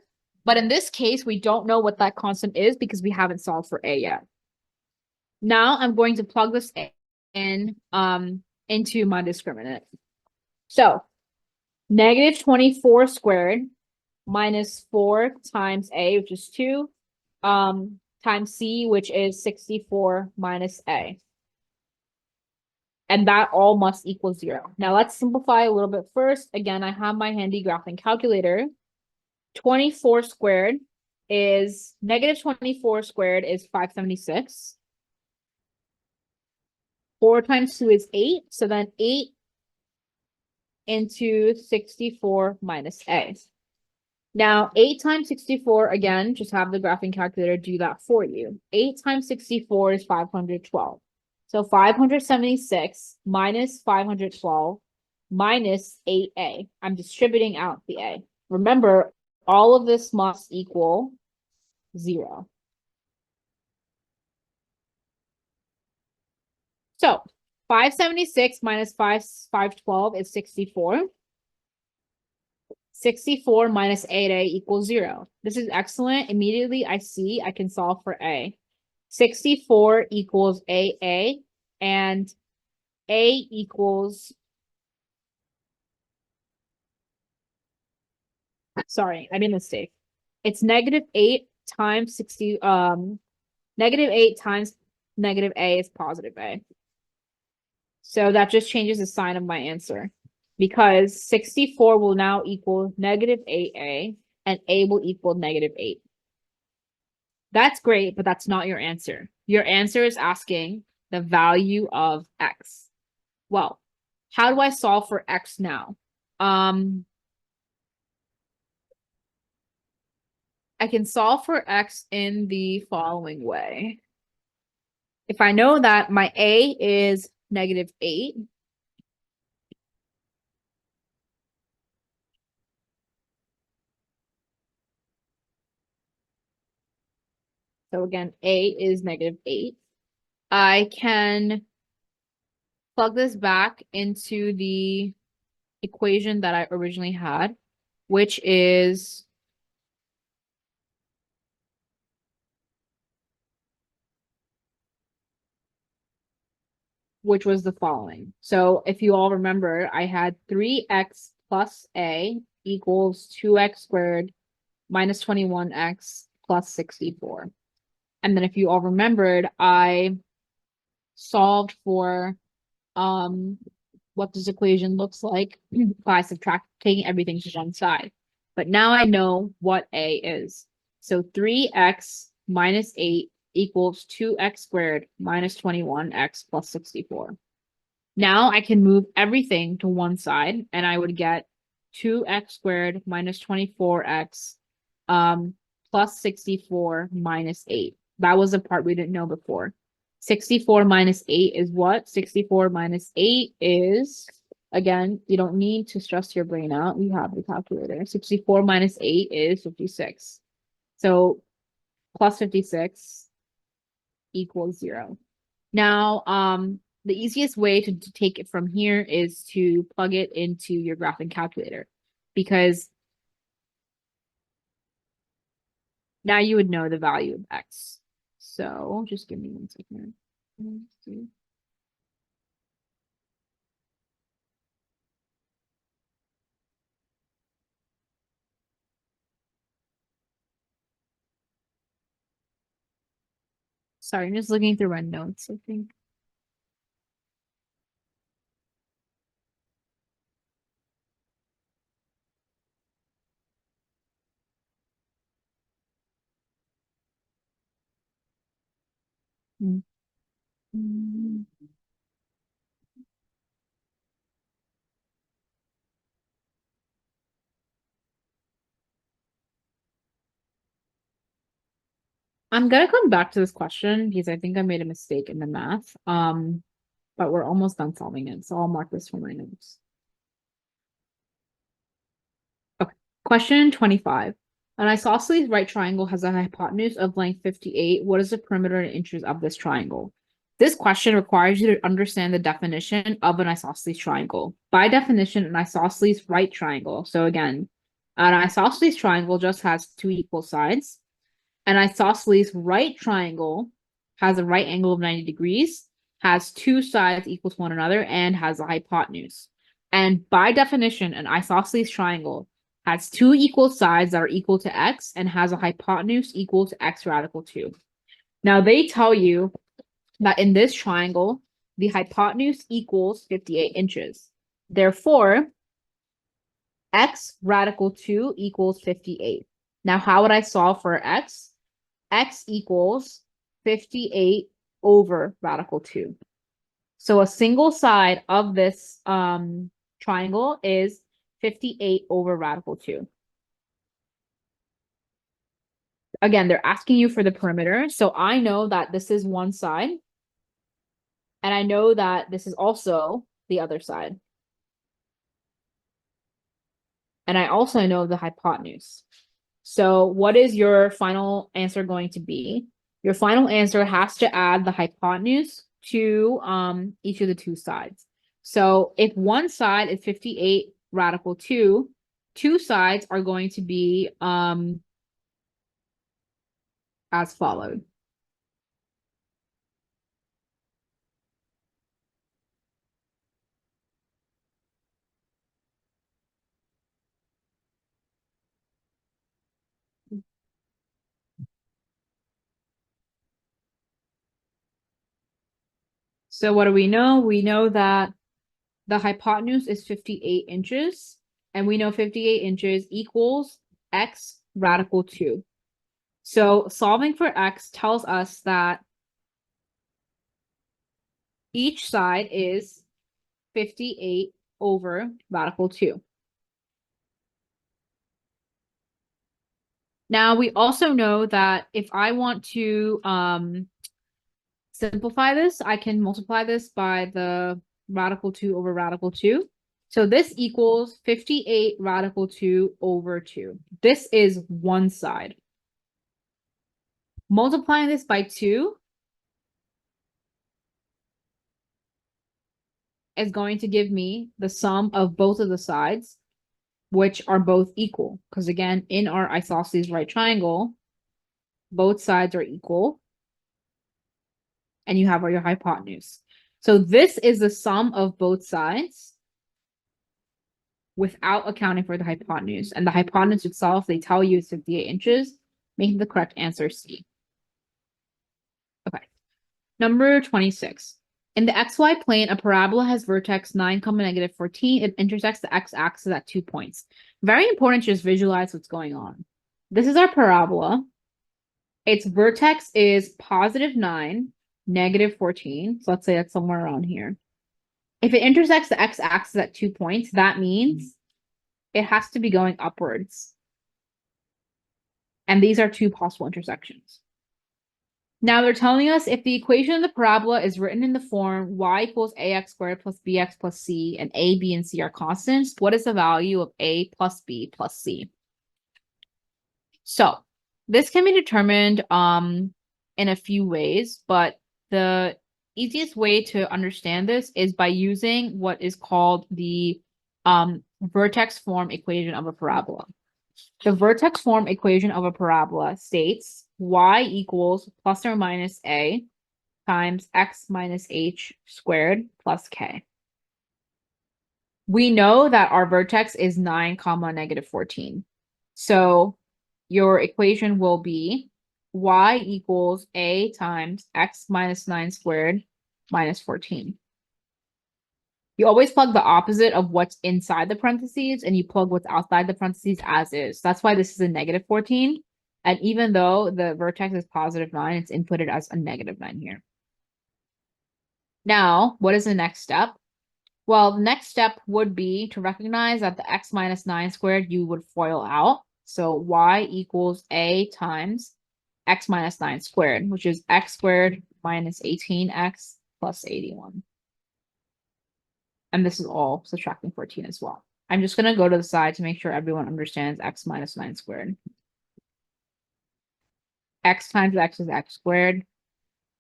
But in this case, we don't know what that constant is because we haven't solved for a yet. Now I'm going to plug this in into my discriminant. So negative 24 squared minus 4 times a, which is 2, times c, which is 64 minus a. And that all must equal 0. Now let's simplify a little bit first. Again, I have my handy graphing calculator. 24 squared is, negative 24 squared is 576. 4 times 2 is 8. So then 8 into 64 minus a. Now, 8 times 64, again, just have the graphing calculator do that for you. 8 times 64 is 512. So 576 minus 512 minus 8a. I'm distributing out the a. Remember, all of this must equal 0. So 576 minus 512 is 64. 64 minus 8a equals 0. This is excellent. Immediately I see I can solve for a. 64 equals AA, and A equals, sorry, I made a mistake. It's negative 8 times 60, negative 8 times negative A is positive A. So that just changes the sign of my answer because 64 will now equal negative 8A and A will equal negative 8. That's great, but that's not your answer. Your answer is asking the value of x. Well, how do I solve for x now? I can solve for x in the following way. If I know that my a is negative 8, so again, a is negative 8, I can plug this back into the equation that I originally had, which is which was the following. So if you all remember, I had 3x plus a equals 2x squared minus 21x plus 64. And then if you all remembered, I solved for what this equation looks like by subtracting everything to one side. But now I know what a is. So 3x minus 8 equals 2x squared minus 21x plus 64. Now I can move everything to one side and I would get 2x squared minus 24x plus 64 minus 8. That was the part we didn't know before. 64 minus 8 is what? 64 minus 8 is, again, you don't need to stress your brain out. You have the calculator. 64 minus 8 is 56. So plus 56 equals 0. Now, the easiest way to take it from here is to plug it into your graphing calculator, because now you would know the value of x. So just give me 1 second. Let's see. Sorry, I'm just looking through my notes, I think. Mm. Mm. I'm gonna come back to this question because I think I made a mistake in the math. But we're almost done solving it, so I'll mark this for my notes. Okay, question 25. An isosceles right triangle has a hypotenuse of length 58. What is the perimeter in inches of this triangle? This question requires you to understand the definition of an isosceles triangle. By definition, an isosceles right triangle. So again, an isosceles triangle just has two equal sides. An isosceles right triangle has a right angle of 90 degrees, has two sides equal to one another, and has a hypotenuse. And by definition, an isosceles triangle has two equal sides that are equal to x and has a hypotenuse equal to x radical 2. Now they tell you that in this triangle, the hypotenuse equals 58 inches. Therefore, x radical 2 equals 58. Now, how would I solve for x? X equals 58 over radical 2. So a single side of this triangle is 58 over radical 2. Again, they're asking you for the perimeter. So I know that this is one side. And I know that this is also the other side. And I also know the hypotenuse. So what is your final answer going to be? Your final answer has to add the hypotenuse to each of the two sides. So if one side is 58 radical 2, two sides are going to be as followed. So what do we know? We know that the hypotenuse is 58 inches, and we know 58 inches equals x radical 2. So solving for x tells us that each side is 58 over radical 2. Now, we also know that if I want to simplify this, I can multiply this by the radical 2 over radical 2. So this equals 58 radical 2 over 2. This is one side. Multiplying this by 2 is going to give me the sum of both of the sides, which are both equal. Because again, in our isosceles right triangle, both sides are equal. And you have your hypotenuse. So this is the sum of both sides without accounting for the hypotenuse. And the hypotenuse itself, they tell you is 58 inches, making the correct answer C. Okay. Number 26. In the xy plane, a parabola has vertex 9, negative 14. It intersects the x-axis at 2 points. Very important to just visualize what's going on. This is our parabola. Its vertex is positive 9, negative 14. So let's say that's somewhere around here. If it intersects the x-axis at 2 points, that means it has to be going upwards. And these are two possible intersections. Now they're telling us if the equation of the parabola is written in the form y equals ax squared plus bx plus c, and a, b, and c are constants, what is the value of a plus b plus c? So this can be determined in a few ways, but the easiest way to understand this is by using what is called the vertex form equation of a parabola. The vertex form equation of a parabola states y equals plus or minus a times x minus h squared plus k. We know that our vertex is 9, negative 14. So your equation will be y equals a times x minus 9 squared minus 14. You always plug the opposite of what's inside the parentheses and you plug what's outside the parentheses as is. That's why this is a negative 14. And even though the vertex is positive 9, it's inputted as a negative 9 here. Now, what is the next step? Well, the next step would be to recognize that the x minus 9 squared you would FOIL out. So y equals a times x minus 9 squared, which is x squared minus 18x plus 81. And this is all subtracting 14 as well. I'm just going to go to the side to make sure everyone understands x minus 9 squared. X times x is x squared.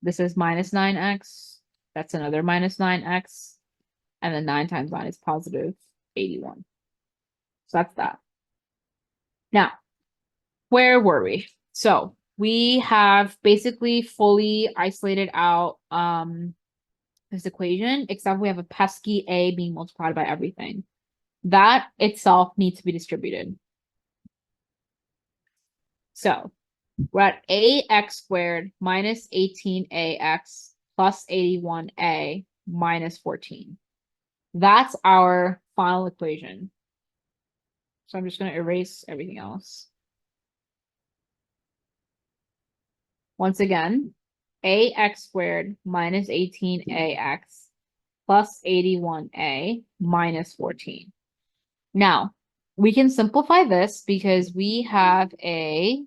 This is minus 9x. That's another minus 9x. And then 9 times 9 is positive 81. So that's that. Now, where were we? So we have basically fully isolated out this equation, except we have a pesky a being multiplied by everything. That itself needs to be distributed. So we're at ax squared minus 18ax plus 81a minus 14. That's our final equation. So I'm just going to erase everything else. Once again, ax squared minus 18ax plus 81a minus 14. Now, we can simplify this because we have a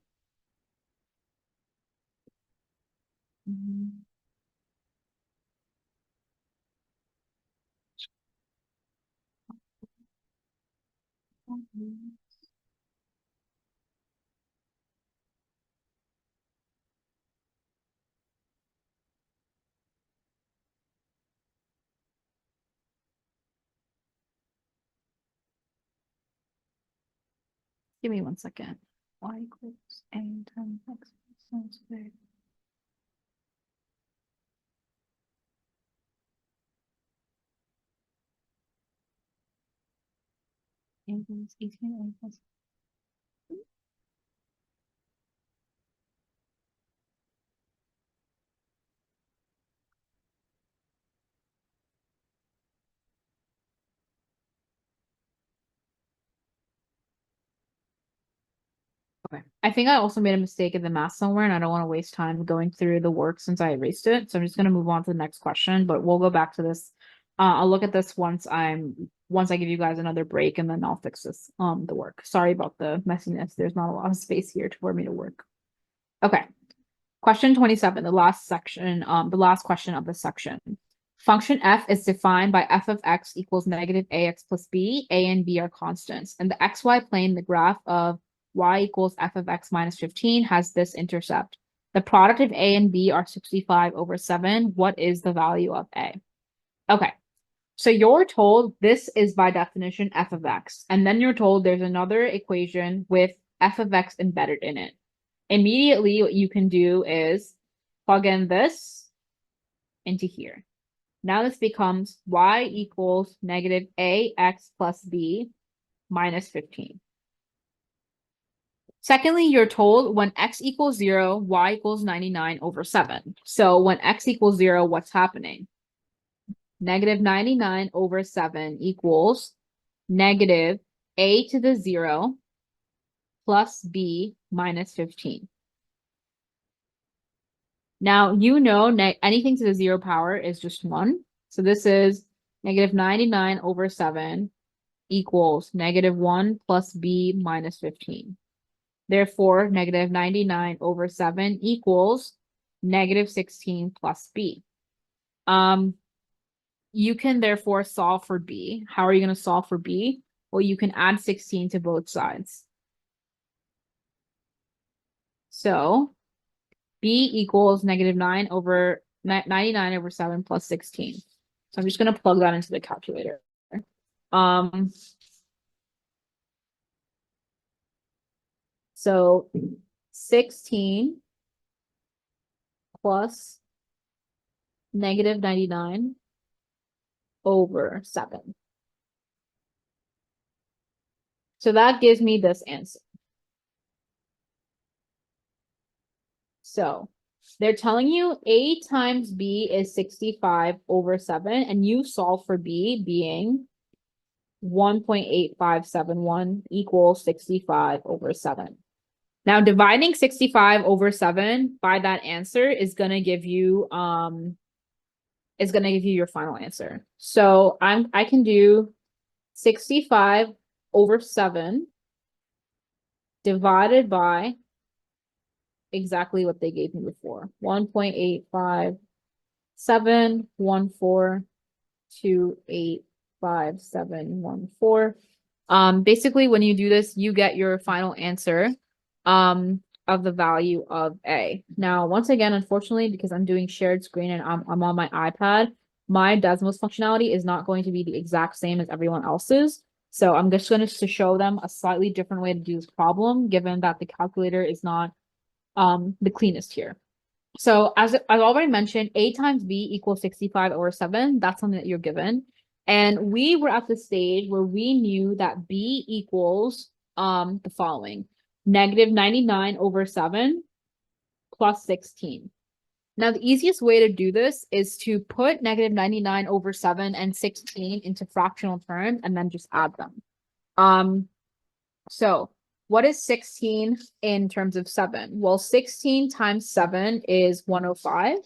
give me 1 second. Y equals a times x squared. Equals 18a plus. Okay. I think I also made a mistake in the math somewhere, and I don't want to waste time going through the work since I erased it. So I'm just going to move on to the next question, but we'll go back to this. I'll look at this once I give you guys another break, and then I'll fix this the work. Sorry about the messiness. There's not a lot of space here for me to work. Okay. Question 27, the last section, the last question of the section. Function f is defined by f of x equals negative ax plus b. A and b are constants. And the xy plane, the graph of y equals f of x minus 15 has this intercept. The product of a and b are 65 over 7. What is the value of a? Okay, So you're told this is by definition f of x, and then you're told there's another equation with f of x embedded in it. Immediately, what you can do is plug in this into here. Now this becomes y equals negative ax plus b minus 15. Secondly, you're told when x equals 0, y equals 99 over 7. So when x equals 0, what's happening? Negative 99 over 7 equals negative a to the 0 plus b minus 15. Now, you know anything to the 0 power is just 1. So this is negative 99 over 7 equals negative 1 plus b minus 15. Therefore, negative 99 over 7 equals negative 16 plus b. You can therefore solve for b. How are you going to solve for b? Well, you can add 16 to both sides. So b equals negative 99 over 7 plus 16. So I'm just going to plug that into the calculator. So 16 plus negative 99 over 7. So that gives me this answer. So they're telling you a times b is 65 over 7, and you solve for b being 1.8571 equals 65 over 7. Now, dividing 65 over 7 by that answer is going to give you your final answer. So I can do 65 over 7 divided by exactly what they gave me before. 1.85714285714. Basically, when you do this, you get your final answer of the value of A. Now, once again, unfortunately, because I'm doing shared screen and I'm on my iPad, my Desmos functionality is not going to be the exact same as everyone else's. So I'm just going to show them a slightly different way to do this problem, given that the calculator is not the cleanest here. So as I've already mentioned, a times b equals 65 over 7. That's something that you're given. And we were at the stage where we knew that b equals the following: negative 99 over 7 plus 16. Now, the easiest way to do this is to put negative 99 over 7 and 16 into fractional terms and then just add them. So what is 16 in terms of 7? Well, 16 times 7 is 105.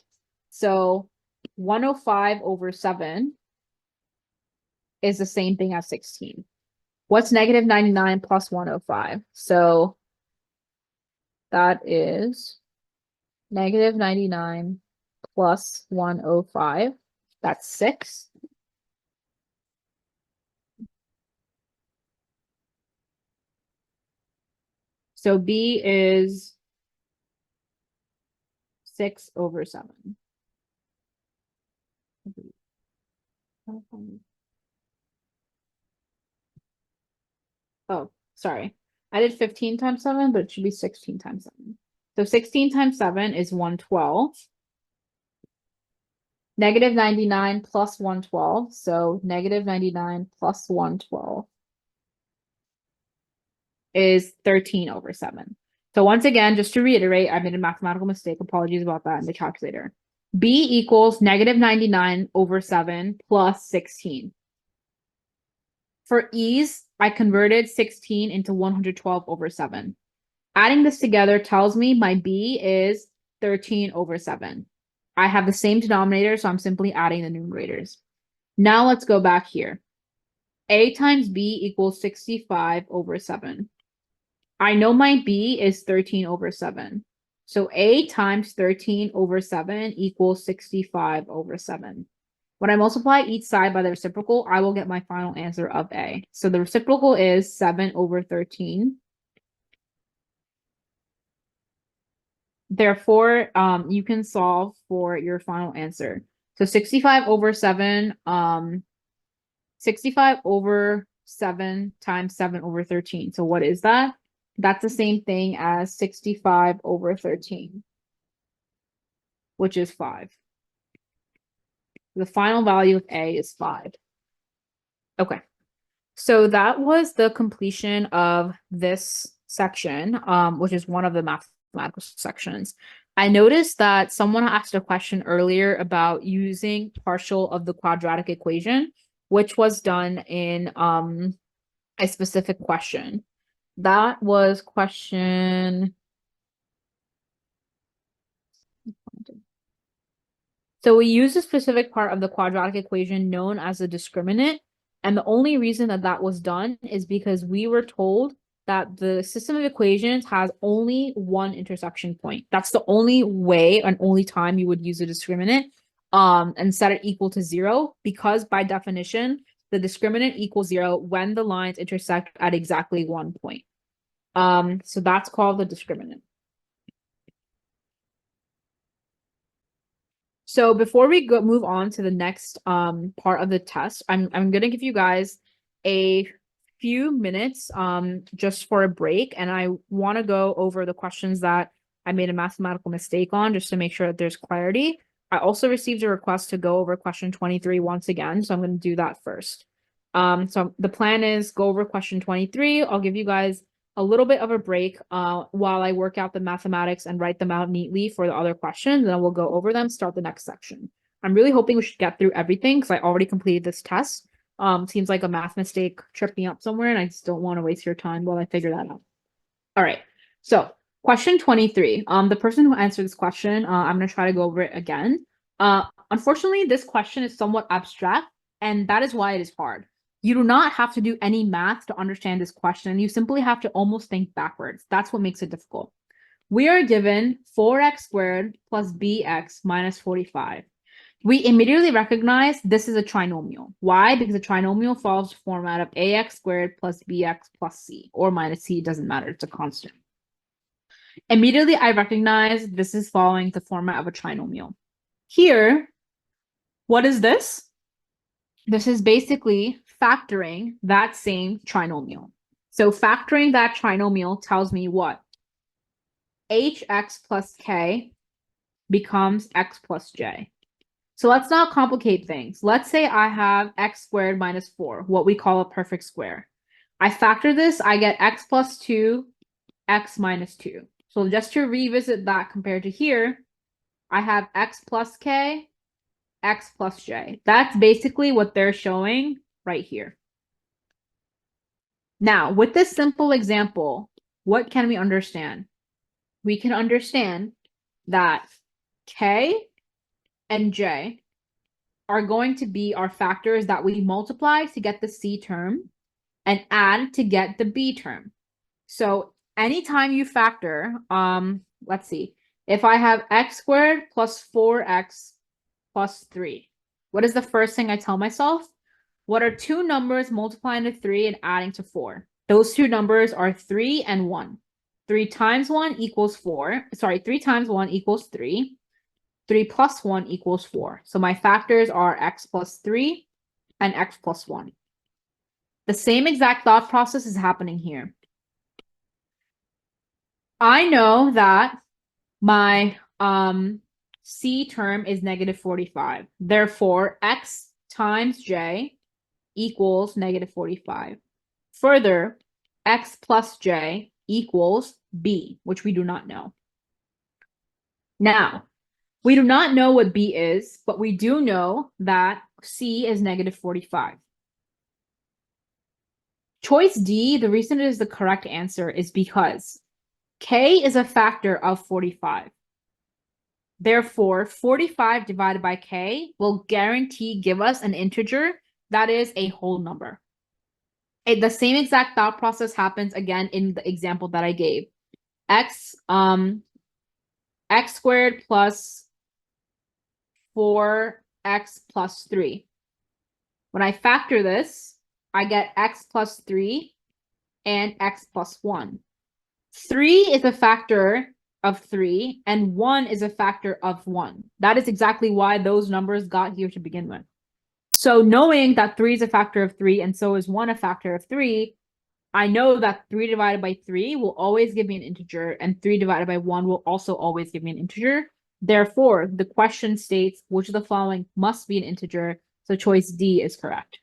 So 105 over 7 is the same thing as 16. What's negative 99 plus 105? So that is negative 99 plus 105. That's 6. So B is 6 over 7. Oh, sorry. I did 15 times 7, but it should be 16 times 7. So 16 times 7 is 112. Negative 99 plus 112. So negative 99 plus 112 is 13 over 7. So once again, just to reiterate, I made a mathematical mistake. Apologies about that in the calculator. B equals negative 99 over 7 plus 16. For ease, I converted 16 into 112 over 7. Adding this together tells me my B is 13 over 7. I have the same denominator, so I'm simply adding the numerators. Now let's go back here. A times B equals 65 over 7. I know my B is 13 over 7. So A times 13 over 7 equals 65 over 7. When I multiply each side by the reciprocal, I will get my final answer of A. So the reciprocal is 7 over 13. Therefore, you can solve for your final answer. So 65 over 7 65 over 7 times 7 over 13. So what is that? That's the same thing as 65 over 13, which is 5. The final value of A is 5. Okay. So that was the completion of this section, which is one of the mathematical sections. I noticed that someone asked a question earlier about using partial of the quadratic equation, which was done in a specific question. That was question. So we use a specific part of the quadratic equation known as the discriminant. And the only reason that that was done is because we were told that the system of equations has only one intersection point. That's the only way and only time you would use a discriminant and set it equal to 0, because by definition, the discriminant equals 0 when the lines intersect at exactly 1 point. So that's called the discriminant. So before we move on to the next part of the test, I'm gonna give you guys a few minutes just for a break, and I want to go over the questions that I made a mathematical mistake on just to make sure that there's clarity. I also received a request to go over question 23 once again, so I'm going to do that first. So the plan is go over question 23. I'll give you guys a little bit of a break while I work out the mathematics and write them out neatly for the other questions. Then we'll go over them, start the next section. I'm really hoping we should get through everything because I already completed this test. Seems like a math mistake tripped me up somewhere, and I just don't want to waste your time while I figure that out. All right. So question 23. The person who answered this question, I'm going to try to go over it again. Unfortunately, this question is somewhat abstract, and that is why it is hard. You do not have to do any math to understand this question. You simply have to almost think backwards. That's what makes it difficult. We are given 4x squared plus bx minus 45. We immediately recognize this is a trinomial. Why? Because a trinomial follows the format of ax squared plus bx plus c, or minus c, doesn't matter, it's a constant. Immediately, I recognize this is following the format of a trinomial. Here, what is this? This is basically factoring that same trinomial. So factoring that trinomial tells me what? Hx plus k becomes x plus j. So let's not complicate things. Let's say I have x squared minus 4, what we call a perfect square. I factor this, I get x plus 2, x minus 2. So just to revisit that compared to here, I have x plus k, x plus j. That's basically what they're showing right here. Now, with this simple example, what can we understand? We can understand that k and j are going to be our factors that we multiply to get the c term and add to get the b term. So anytime you factor, let's see, if I have x squared plus 4x plus 3, what is the first thing I tell myself? What are two numbers multiplying to 3 and adding to 4? Those two numbers are 3 and 1. 3 times 1 equals 4. Sorry, 3 times 1 equals 3. 3 plus 1 equals 4. So my factors are x plus 3 and x plus 1. The same exact thought process is happening here. I know that my c term is negative 45. Therefore, x times j equals negative 45. Further, x plus j equals b, which we do not know. Now, we do not know what b is, but we do know that c is negative 45. Choice D, the reason it is the correct answer is because k is a factor of 45. Therefore, 45 divided by k will guarantee give us an integer that is a whole number. The same exact thought process happens again in the example that I gave. X squared plus 4x plus 3. When I factor this, I get x plus 3 and x plus 1. 3 is a factor of 3 and 1 is a factor of 1. That is exactly why those numbers got here to begin with. So knowing that 3 is a factor of 3 and so is 1 a factor of 3, I know that 3 divided by 3 will always give me an integer, and 3 divided by 1 will also always give me an integer. Therefore, the question states which of the following must be an integer, so choice D is correct.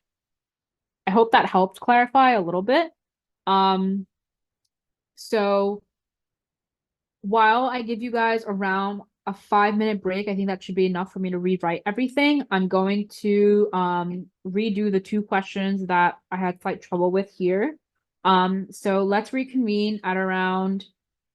I hope that helped clarify a little bit. So while I give you guys around a 5-minute break, I think that should be enough for me to rewrite everything. I'm going to redo the 2 questions that I had slight trouble with here. So let's reconvene at around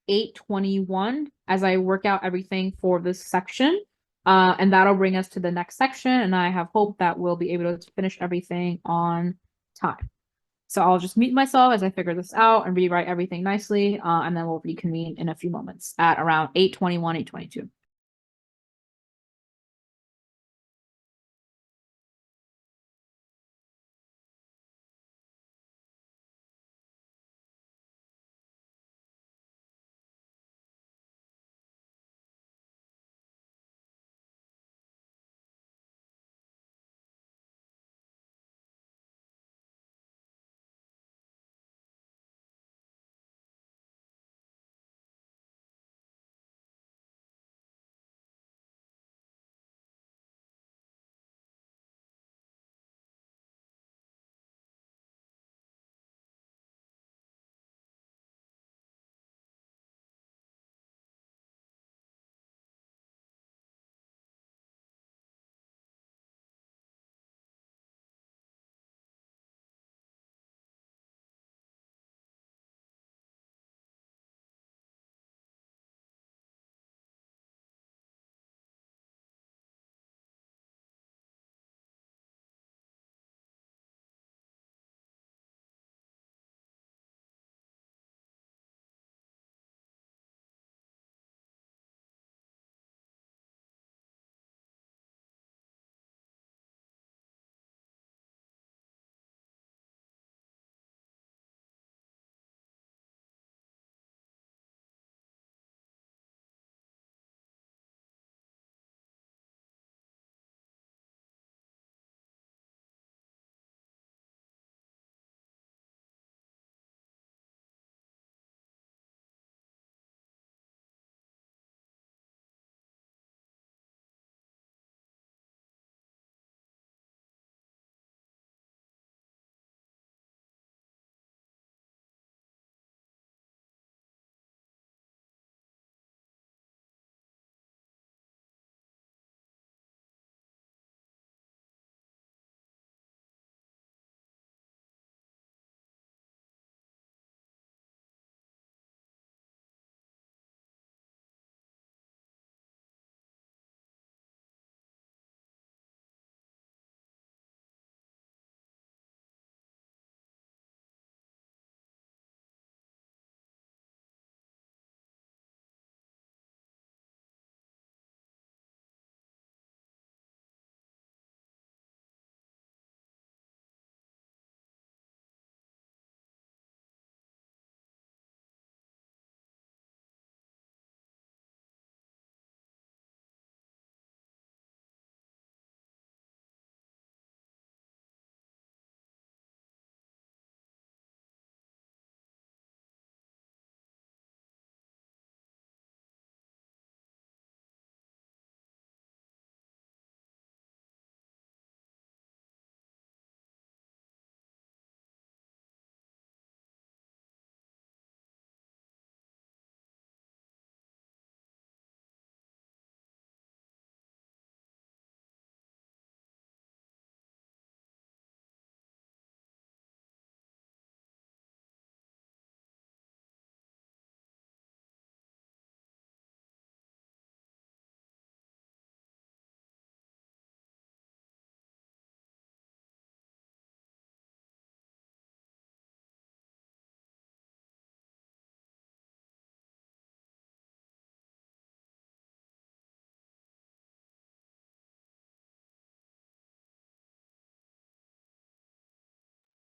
8:21 as I work out everything for this section. And that'll bring us to the next section, and I have hope that we'll be able to finish everything on time. So I'll just mute myself as I figure this out and rewrite everything nicely, and then we'll reconvene in a few moments at around 8:21, 8:22.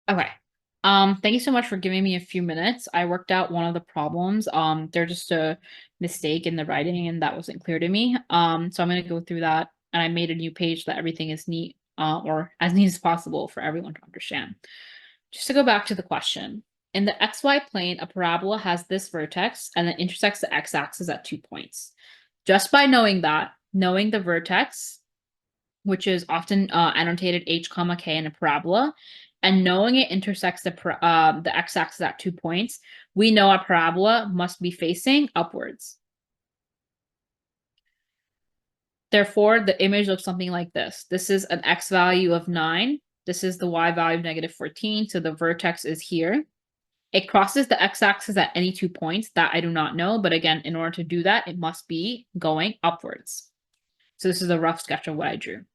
Okay. Thank you so much for giving me a few minutes. I worked out one of the problems. There's just a mistake in the writing and that wasn't clear to me. So I'm gonna go through that and I made a new page so that everything is neat or as neat as possible for everyone to understand. Just to go back to the question, in the xy plane, a parabola has this vertex and then intersects the x-axis at 2 points. Just by knowing that, knowing the vertex, which is often annotated h comma k in a parabola, and knowing it intersects the x-axis at 2 points, we know a parabola must be facing upwards. Therefore, the image looks something like this. This is an x value of 9. This is the y value of -14. So the vertex is here. It crosses the x-axis at any 2 points. That I do not know. But again, in order to do that, it must be going upwards. So this is a rough sketch of what I drew.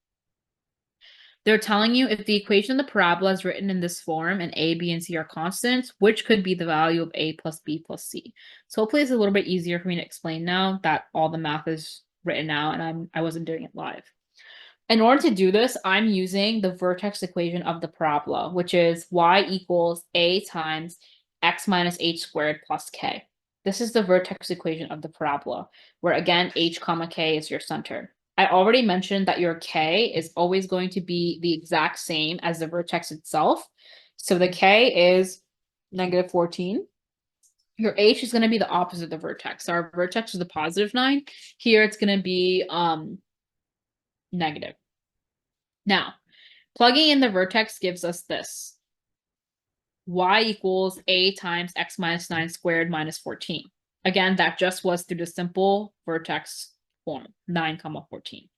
They're telling you if the equation of the parabola is written in this form and a, b, and c are constants, which could be the value of a plus b plus c. So hopefully it's a little bit easier for me to explain now that all the math is written out and I wasn't doing it live. In order to do this, I'm using the vertex equation of the parabola, which is y equals a times x minus h squared plus k. This is the vertex equation of the parabola, where again, h comma k is your center. I already mentioned that your k is always going to be the exact same as the vertex itself. So the k is -14. Your h is going to be the opposite of the vertex. So our vertex is the +9. Here it's going to be negative. Now, plugging in the vertex gives us this. Y equals a times x minus 9 squared minus 14. Again, that just was through the simple vertex form, 9 comma 14.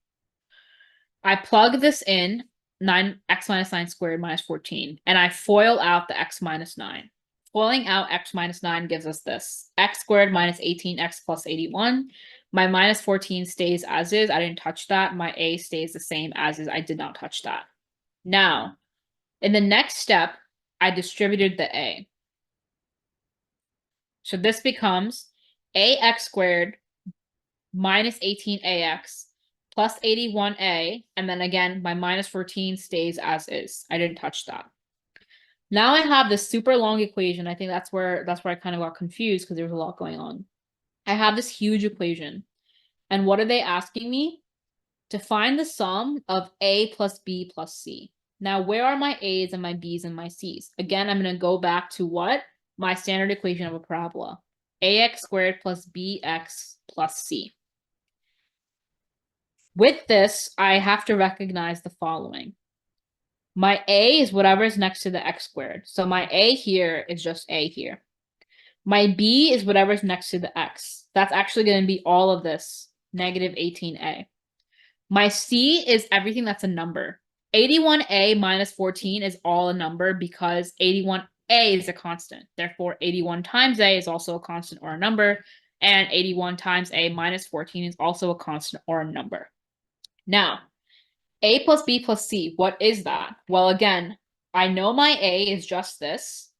I plug this in, 9x minus 9 squared minus 14, and I FOIL out the x minus 9. FOILing out x minus 9 gives us this. X squared minus 18x plus 81. My minus 14 stays as is. I didn't touch that. My a stays the same as is. I did not touch that. Now, in the next step, I distributed the a. So this becomes ax squared minus 18ax plus 81a, and then again, my minus 14 stays as is. I didn't touch that. Now I have this super long equation. I think that's where I kind of got confused because there's a lot going on. I have this huge equation. And what are they asking me? To find the sum of a plus b plus c. Now, where are my a's and my b's and my c's? Again, I'm going to go back to what? My standard equation of a parabola. Ax squared plus bx plus c. With this, I have to recognize the following. My a is whatever is next to the x squared. So my a here is just a here. My b is whatever is next to the x. That's actually going to be all of this, negative 18a. My c is everything that's a number. 81a minus 14 is all a number because 81a is a constant. Therefore, 81 times a is also a constant or a number, and 81 times a minus 14 is also a constant or a number. Now, a plus b plus c, what is that? Well, again, I know my a is just this.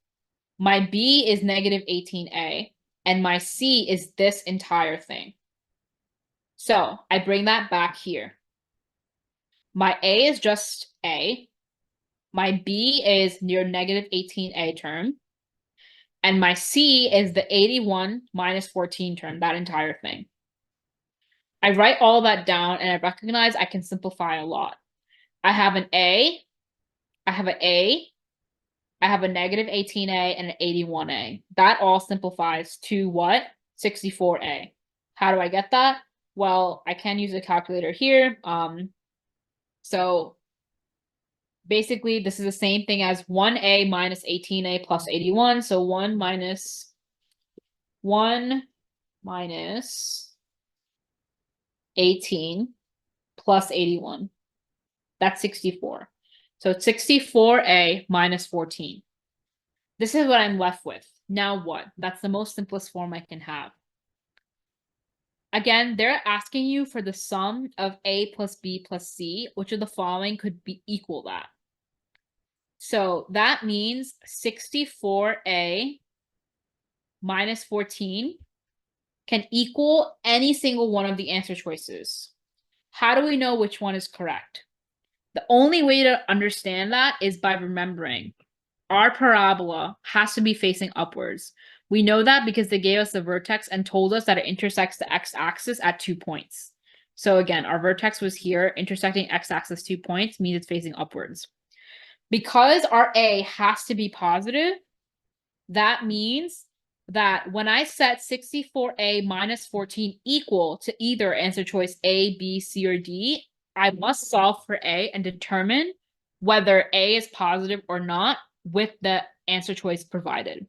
My b is negative 18a, and my c is this entire thing. So I bring that back here. My a is just a. My b is near negative 18a term. And my c is the 81 minus 14 term, that entire thing. I write all that down and I recognize I can simplify a lot. I have an a, I have an a, I have a negative 18a and an 81a. That all simplifies to what? 64a. How do I get that? Well, I can use a calculator here. So basically, this is the same thing as 1a minus 18a plus 81. So 1 minus 18 plus 81. That's 64. So it's 64a minus 14. This is what I'm left with. Now what? That's the most simplest form I can have. Again, they're asking you for the sum of a plus b plus c, which of the following could be equal that. So that means 64a minus 14 can equal any single one of the answer choices. How do we know which one is correct? The only way to understand that is by remembering our parabola has to be facing upwards. We know that because they gave us the vertex and told us that it intersects the x-axis at 2 points. So again, our vertex was here, intersecting x-axis 2 points means it's facing upwards. Because our A has to be positive, that means that when I set 64A minus 14 equal to either answer choice A, B, C, or D, I must solve for A and determine whether A is positive or not with the answer choice provided.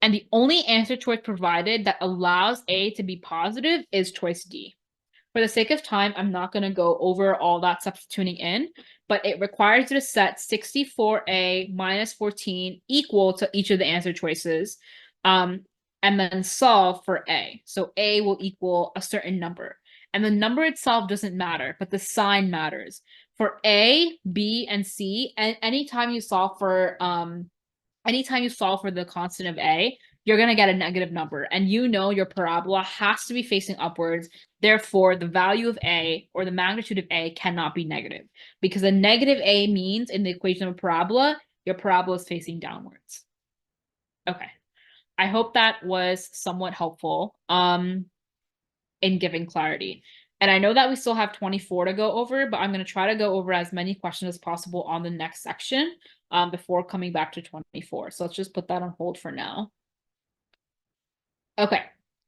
And the only answer choice provided that allows A to be positive is choice D. For the sake of time, I'm not going to go over all that substituting in, but it requires you to set 64A minus 14 equal to each of the answer choices, and then solve for A. So A will equal a certain number. And the number itself doesn't matter, but the sign matters. For A, B, and C, and anytime you solve for the constant of A, you're going to get a negative number. And you know your parabola has to be facing upwards. Therefore, the value of A or the magnitude of A cannot be negative. Because a negative A means in the equation of a parabola, your parabola is facing downwards. Okay. I hope that was somewhat helpful in giving clarity. And I know that we still have 24 to go over, but I'm going to try to go over as many questions as possible on the next section before coming back to 24. So let's just put that on hold for now. Okay.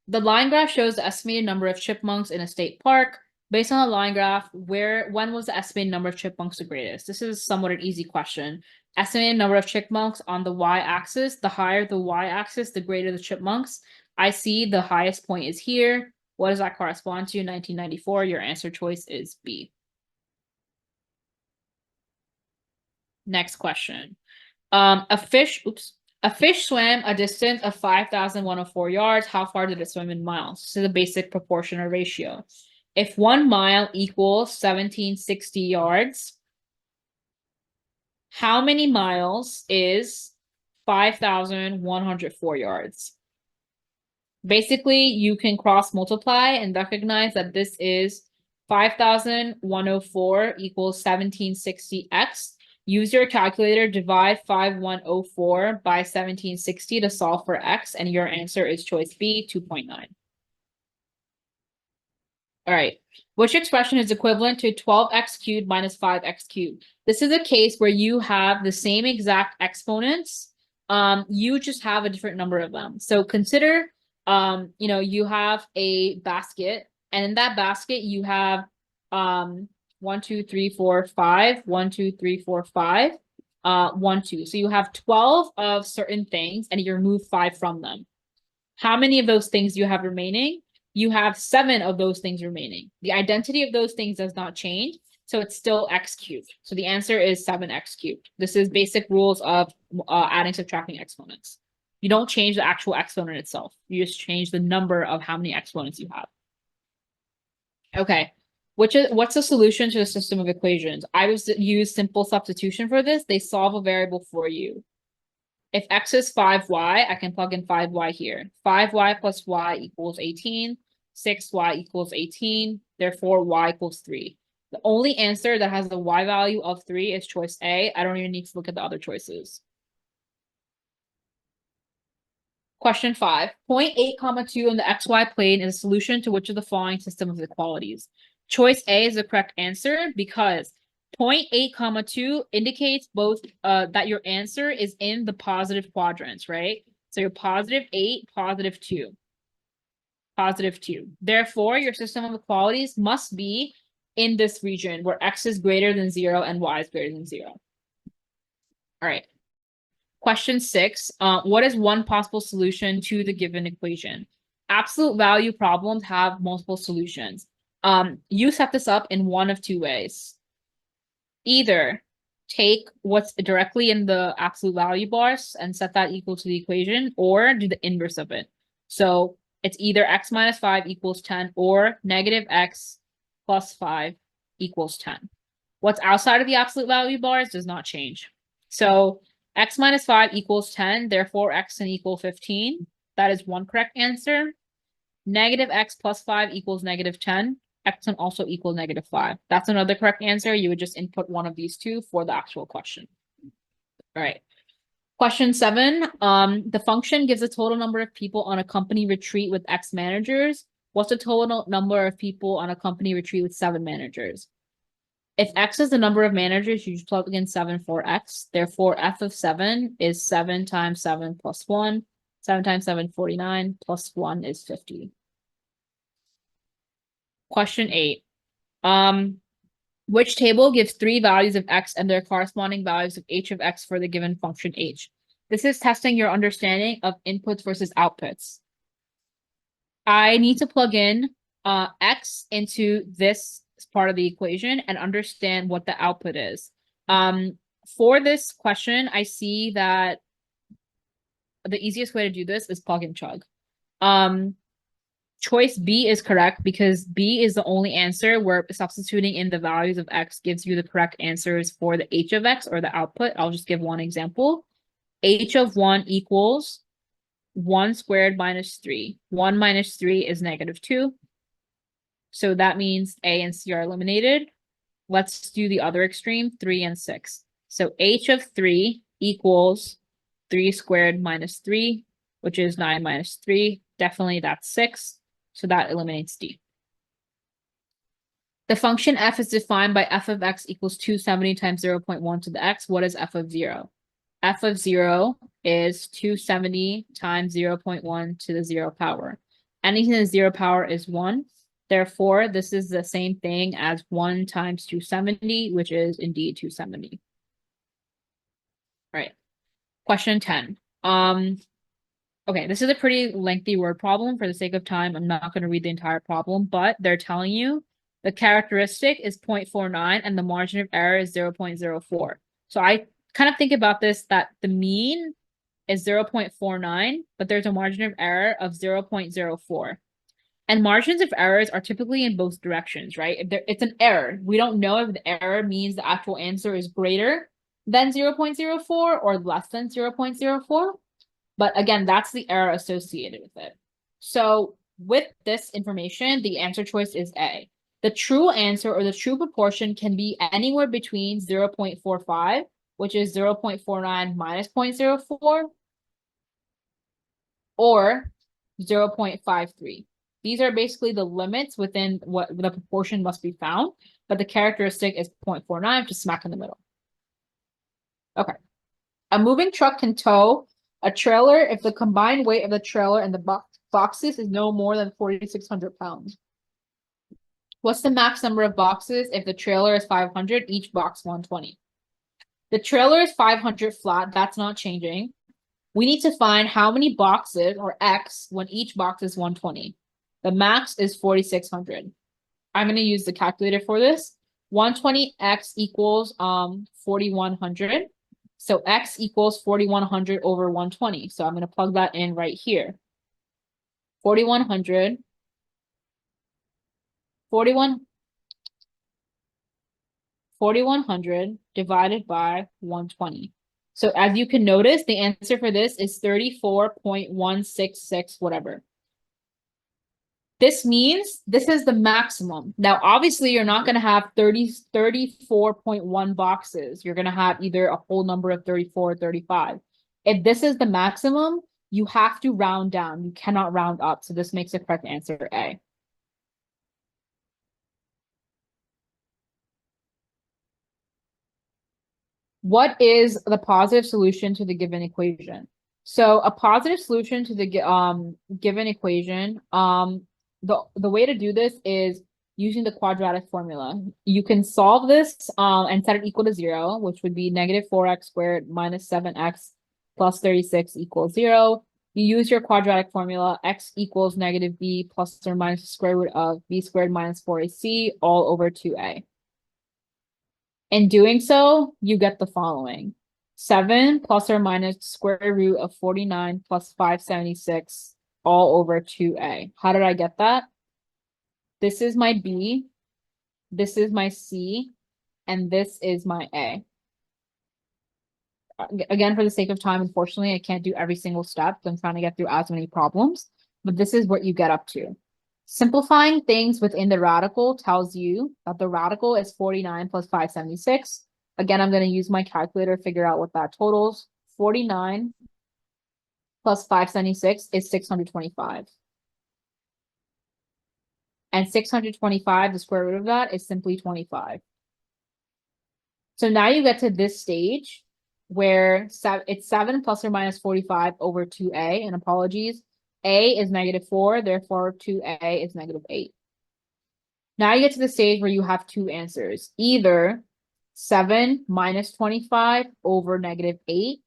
The line graph shows the estimated number of chipmunks in a state park. Based on the line graph, when was the estimated number of chipmunks the greatest? This is somewhat an easy question. Estimated number of chipmunks on the y-axis. The higher the y-axis, the greater the chipmunks. I see the highest point is here. What does that correspond to? 1994. Your answer choice is B. Next question. A fish swam a distance of 5,104 yards. How far did it swim in miles? This is a basic proportional ratio. If 1 mile equals 1,760 yards, how many miles is 5,104 yards? Basically, you can cross multiply and recognize that this is 5,104 equals 1760x. Use your calculator, divide 5,104 by 1760 to solve for x, and your answer is choice B, 2.9. All right. Which expression is equivalent to 12x cubed minus 5x cubed? This is a case where you have the same exact exponents. You just have a different number of them. So consider you have a basket, and in that basket you have 1, 2, 3, 4, 5, 1, 2, 3, 4, 5, 1, 2. So you have 12 of certain things, and you remove 5 from them. How many of those things do you have remaining? You have 7 of those things remaining. The identity of those things does not change, so it's still x cubed. So the answer is 7x cubed. This is basic rules of adding, subtracting exponents. You don't change the actual exponent itself. You just change the number of how many exponents you have. Okay. What's the solution to the system of equations? I would use simple substitution for this. They solve a variable for you. If x is 5y, I can plug in 5y here. 5y plus y equals 18. 6y equals 18. Therefore, y equals 3. The only answer that has the y value of 3 is choice A. I don't even need to look at the other choices. Question 5. Point 8, 2 in the xy plane is a solution to which of the following system of inequalities? Choice A is the correct answer because 0.8, 2 indicates both that your answer is in the positive quadrants, right? So you're positive 8, positive 2. Positive 2. Therefore, your system of equalities must be in this region where x is greater than 0 and y is greater than 0. All right. Question 6, what is one possible solution to the given equation? Absolute value problems have multiple solutions. You set this up in one of two ways. Either take what's directly in the absolute value bars and set that equal to the equation, or do the inverse of it. So it's either x minus 5 equals 10 or negative x plus 5 equals 10. What's outside of the absolute value bars does not change. So x minus 5 equals 10, therefore x can equal 15. That is one correct answer. Negative x plus 5 equals negative 10. X can also equal negative 5. That's another correct answer. You would just input one of these two for the actual question. All right. Question 7. The function gives a total number of people on a company retreat with X managers. What's the total number of people on a company retreat with 7 managers? If X is the number of managers, you just plug in 7 for X. Therefore, F of 7 is 7 times 7 plus 1. 7 times 7, 49, plus 1 is 50. Question 8. Which table gives 3 values of X and their corresponding values of H of X for the given function H? This is testing your understanding of inputs versus outputs. I need to plug in X into this part of the equation and understand what the output is. For this question, I see that the easiest way to do this is plug and chug. Choice B is correct because B is the only answer where substituting in the values of X gives you the correct answers for the H of X or the output. I'll just give one example. H of 1 equals 1 squared minus 3. 1 minus 3 is -2. So that means A and C are eliminated. Let's do the other extreme, 3 and 6. So H of 3 equals 3 squared minus 3, which is 9 minus 3. Definitely that's 6. So that eliminates D. The function f is defined by f of x equals 270 times 0.1 to the x. What is f of 0? F of 0 is 270 times 0.1 to the 0 power. Anything to the 0 power is 1. Therefore, this is the same thing as 1 times 270, which is indeed 270. All right. Question 10. Okay, this is a pretty lengthy word problem. For the sake of time, I'm not going to read the entire problem, but they're telling you the characteristic is 0.49 and the margin of error is 0.04. So I kind of think about this that the mean is 0.49, but there's a margin of error of 0.04. And margins of errors are typically in both directions, right? If it's an error. We don't know if the error means the actual answer is greater than 0.04 or less than 0.04. But again, that's the error associated with it. So with this information, the answer choice is A. The true answer or the true proportion can be anywhere between 0.45, which is 0.49 minus 0.04, or 0.53. These are basically the limits within what the proportion must be found, but the characteristic is 0.49, just smack in the middle. Okay. A moving truck can tow a trailer if the combined weight of the trailer and the boxes is no more than 4,600 pounds. What's the max number of boxes if the trailer is 500, each box 120? The trailer is 500 flat, that's not changing. We need to find how many boxes, or X, when each box is 120. The max is 4,600. I'm going to use the calculator for this. 120x equals 4,100. So x equals 4,100 over 120. So I'm going to plug that in right here. 4,100 divided by 120. So as you can notice, the answer for this is 34.166 whatever. This means this is the maximum. Now, obviously, you're not going to have 34.1 boxes. You're going to have either a whole number of 34 or 35. If this is the maximum, you have to round down. You cannot round up. So this makes the correct answer A. What is the positive solution to the given equation? So a positive solution to the given equation, the way to do this is using the quadratic formula. You can solve this and set it equal to 0, which would be -4x squared minus 7x plus 36 equals 0. You use your quadratic formula, x equals -b plus or minus the square root of b squared minus 4ac all over 2a. In doing so, you get the following. 7 plus or minus square root of 49 plus 576 all over 2a. How did I get that? This is my B, this is my C, and this is my A. Again, for the sake of time, unfortunately, I can't do every single step. I'm trying to get through as many problems, but this is what you get up to. Simplifying things within the radical tells you that the radical is 49 plus 576. Again, I'm going to use my calculator to figure out what that totals. 49 plus 576 is 625. And 625, the square root of that is simply 25. So now you get to this stage where it's 7 plus or minus 45 over 2a, and apologies, a is -4, therefore 2a is -8. Now you get to the stage where you have two answers, either 7 minus 25 over -8,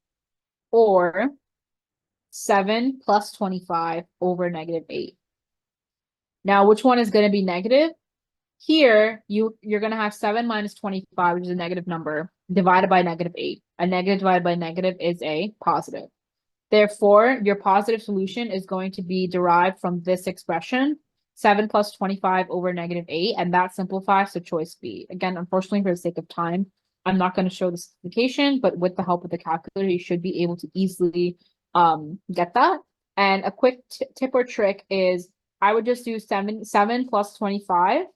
or 7 plus 25 over -8. Now, which one is going to be negative? Here, you're going to have 7 minus 25, which is a negative number, divided by -8. A negative divided by negative is a positive. Therefore, your positive solution is going to be derived from this expression, 7 plus 25 over -8, and that simplifies to choice B. Again, unfortunately, for the sake of time, I'm not going to show the simplification, but with the help of the calculator, you should be able to easily get that. And a quick tip or trick is I would just do 7 plus 25.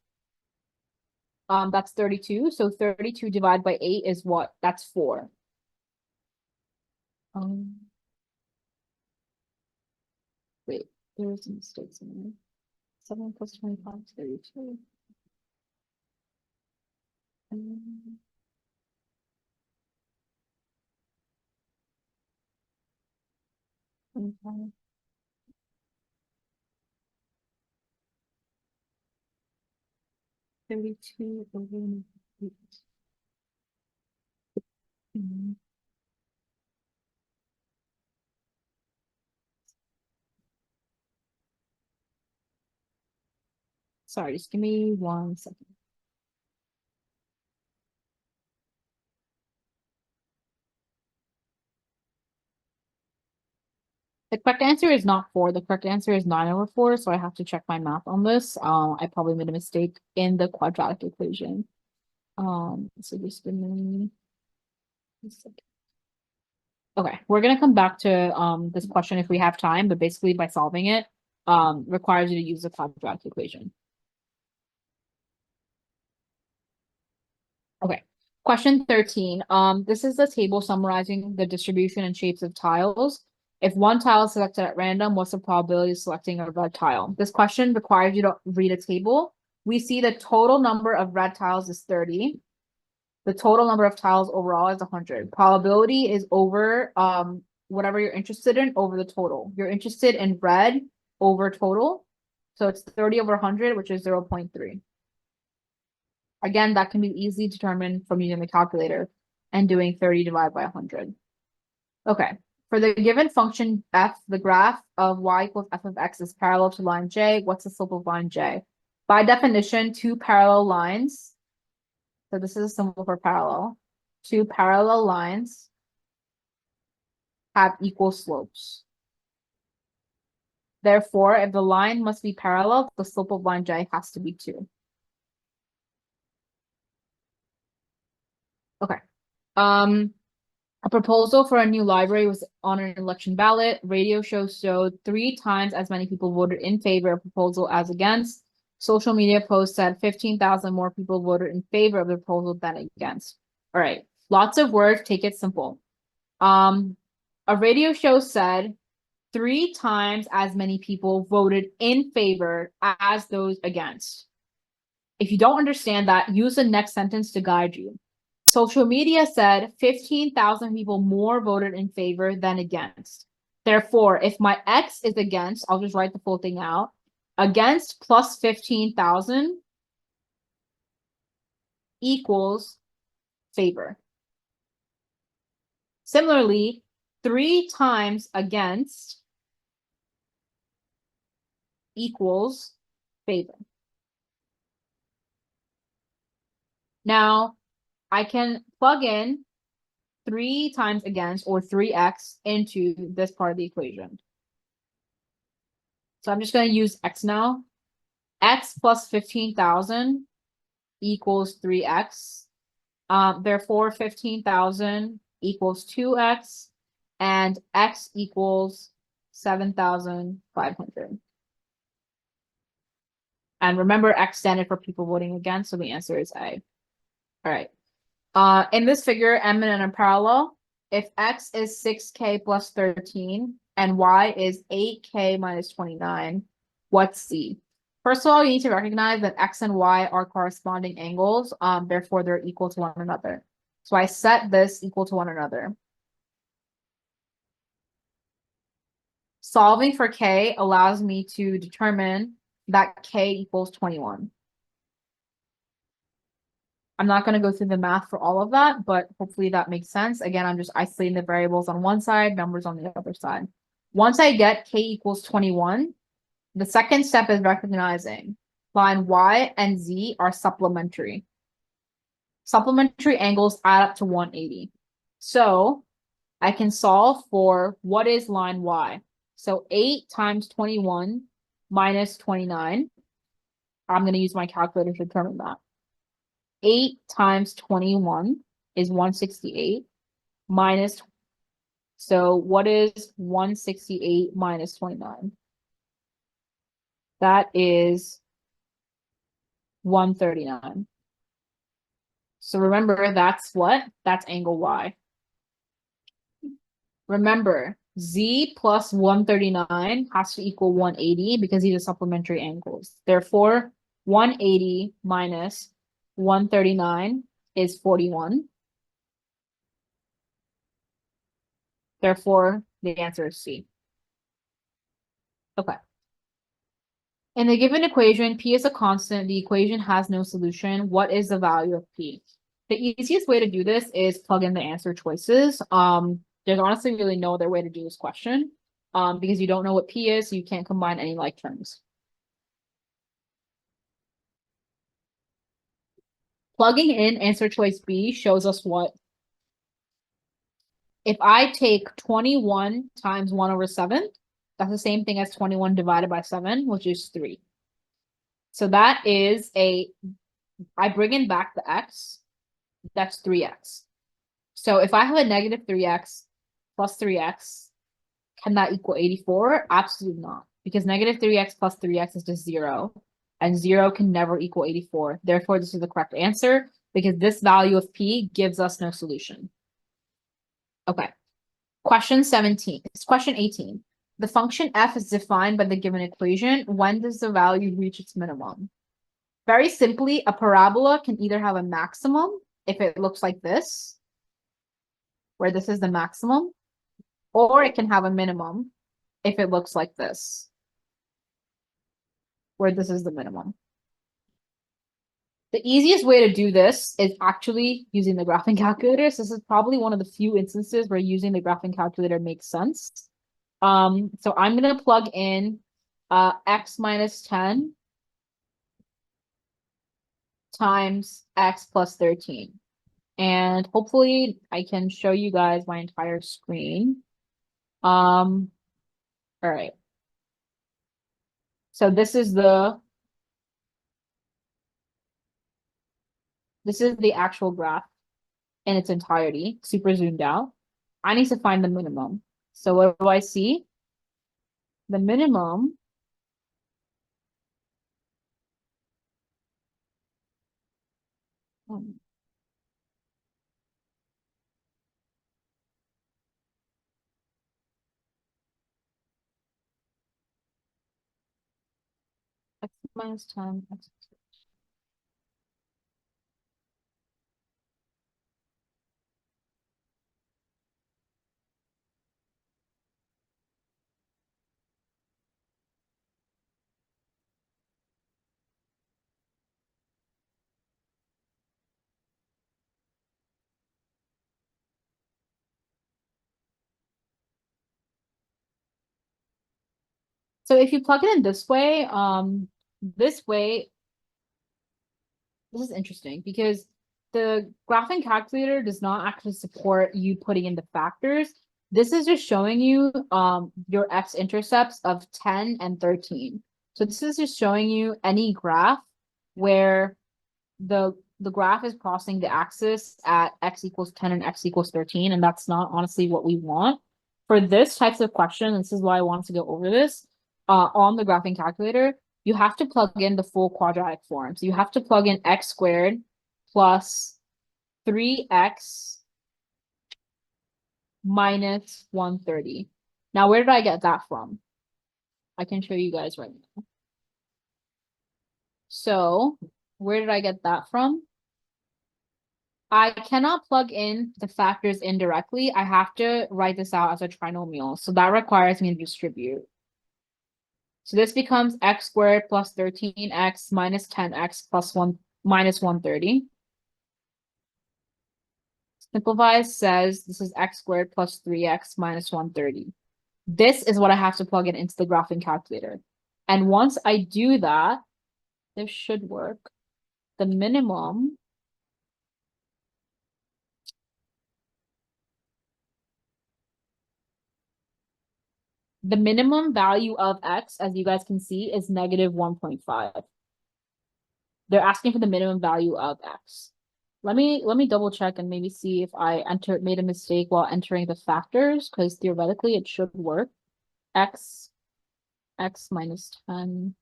That's 32. So 32 divided by 8 is what? That's 4. Wait, there's some mistakes in there. 7 plus 25 is 32. 25. 32 over 8. Sorry, just give me 1 second. The correct answer is not 4. The correct answer is 9 over 4, so I have to check my math on this. I probably made a mistake in the quadratic equation. So just give me a second. Okay, we're gonna come back to this question if we have time, but basically by solving it, requires you to use the quadratic equation. Okay, question 13. This is the table summarizing the distribution and shapes of tiles. If one tile is selected at random, what's the probability of selecting a red tile? This question requires you to read a table. We see the total number of red tiles is 30. The total number of tiles overall is 100. Probability is over whatever you're interested in over the total. You're interested in red over total. So it's 30 over 100, which is 0.3. Again, that can be easily determined from using the calculator and doing 30 divided by 100. Okay, for the given function f, the graph of y equals f of x is parallel to line j. What's the slope of line j? By definition, two parallel lines. So this is a symbol for parallel. Two parallel lines have equal slopes. Therefore, if the line must be parallel, the slope of line j has to be 2. Okay. A proposal for a new library was on an election ballot. Radio shows showed 3 times as many people voted in favor of the proposal as against. Social media posts said 15,000 more people voted in favor of the proposal than against. All right, lots of words, take it simple. A radio show said 3 times as many people voted in favor as those against. If you don't understand that, use the next sentence to guide you. Social media said 15,000 people more voted in favor than against. Therefore, if my X is against, I'll just write the full thing out. Against plus 15,000 equals favor. Similarly, 3 times against equals favor. Now, I can plug in 3 times against, or 3x, into this part of the equation. So I'm just going to use x now. X plus 15,000 equals 3x. Therefore, 15,000 equals 2x, and x equals 7,500. And remember, x standard for people voting against, so the answer is A. All right. In this figure, M and N are parallel. If x is 6k plus 13 and y is 8k minus 29, what's C? First of all, you need to recognize that x and y are corresponding angles, therefore they're equal to one another. So I set this equal to one another. Solving for k allows me to determine that k equals 21. I'm not going to go through the math for all of that, but hopefully that makes sense. Again, I'm just isolating the variables on one side, numbers on the other side. Once I get k equals 21, the second step is recognizing line y and z are supplementary. Supplementary angles add up to 180. So I can solve for what is line y. So 8 times 21 minus 29. I'm going to use my calculator to determine that. 8 times 21 is 168 minus. So what is 168 minus 29? That is 139. So remember, that's what? That's angle y. Remember, z plus 139 has to equal 180 because these are supplementary angles. Therefore, 180 minus 139 is 41. Therefore, the answer is C. Okay. In the given equation, P is a constant. The equation has no solution. What is the value of P? The easiest way to do this is plug in the answer choices. There's honestly really no other way to do this question, because you don't know what P is, so you can't combine any like terms. Plugging in answer choice B shows us what? If I take 21 times 1 over 7, that's the same thing as 21 divided by 7, which is 3. So that is I bring in back the x, that's 3x. So if I have a negative 3x plus 3x, can that equal 84? Absolutely not, because negative 3x plus 3x is just 0, and 0 can never equal 84. Therefore, this is the correct answer, because this value of P gives us no solution. Okay. Question 17. It's question 18. The function f is defined by the given equation. When does the value reach its minimum? Very simply, a parabola can either have a maximum if it looks like this, where this is the maximum, or it can have a minimum if it looks like this, where this is the minimum. The easiest way to do this is actually using the graphing calculator. So this is probably one of the few instances where using the graphing calculator makes sense. So I'm going to plug in x minus 10 times x plus 13. And hopefully I can show you guys my entire screen. All right. So this is the actual graph in its entirety, super zoomed out. I need to find the minimum. So what do I see? The minimum x minus 10, x. So if you plug it in this way, this is interesting because the graphing calculator does not actually support you putting in the factors. This is just showing you your x-intercepts of 10 and 13. So this is just showing you any graph where the graph is crossing the axis at x equals 10 and x equals 13, and that's not honestly what we want. For this types of question, this is why I wanted to go over this, on the graphing calculator, you have to plug in the full quadratic form. So you have to plug in x squared plus 3x minus 130. Now, where did I get that from? I can show you guys right now. So where did I get that from? I cannot plug in the factors indirectly. I have to write this out as a trinomial. So that requires me to distribute. So this becomes x squared plus 13x minus 10x plus 1 minus 130. Simplifies says this is x squared plus 3x minus 130. This is what I have to plug it into the graphing calculator. And once I do that, this should work. The minimum value of x, as you guys can see, is negative 1.5. They're asking for the minimum value of x. Let me double check and maybe see if I made a mistake while entering the factors, because theoretically it should work. X minus 10,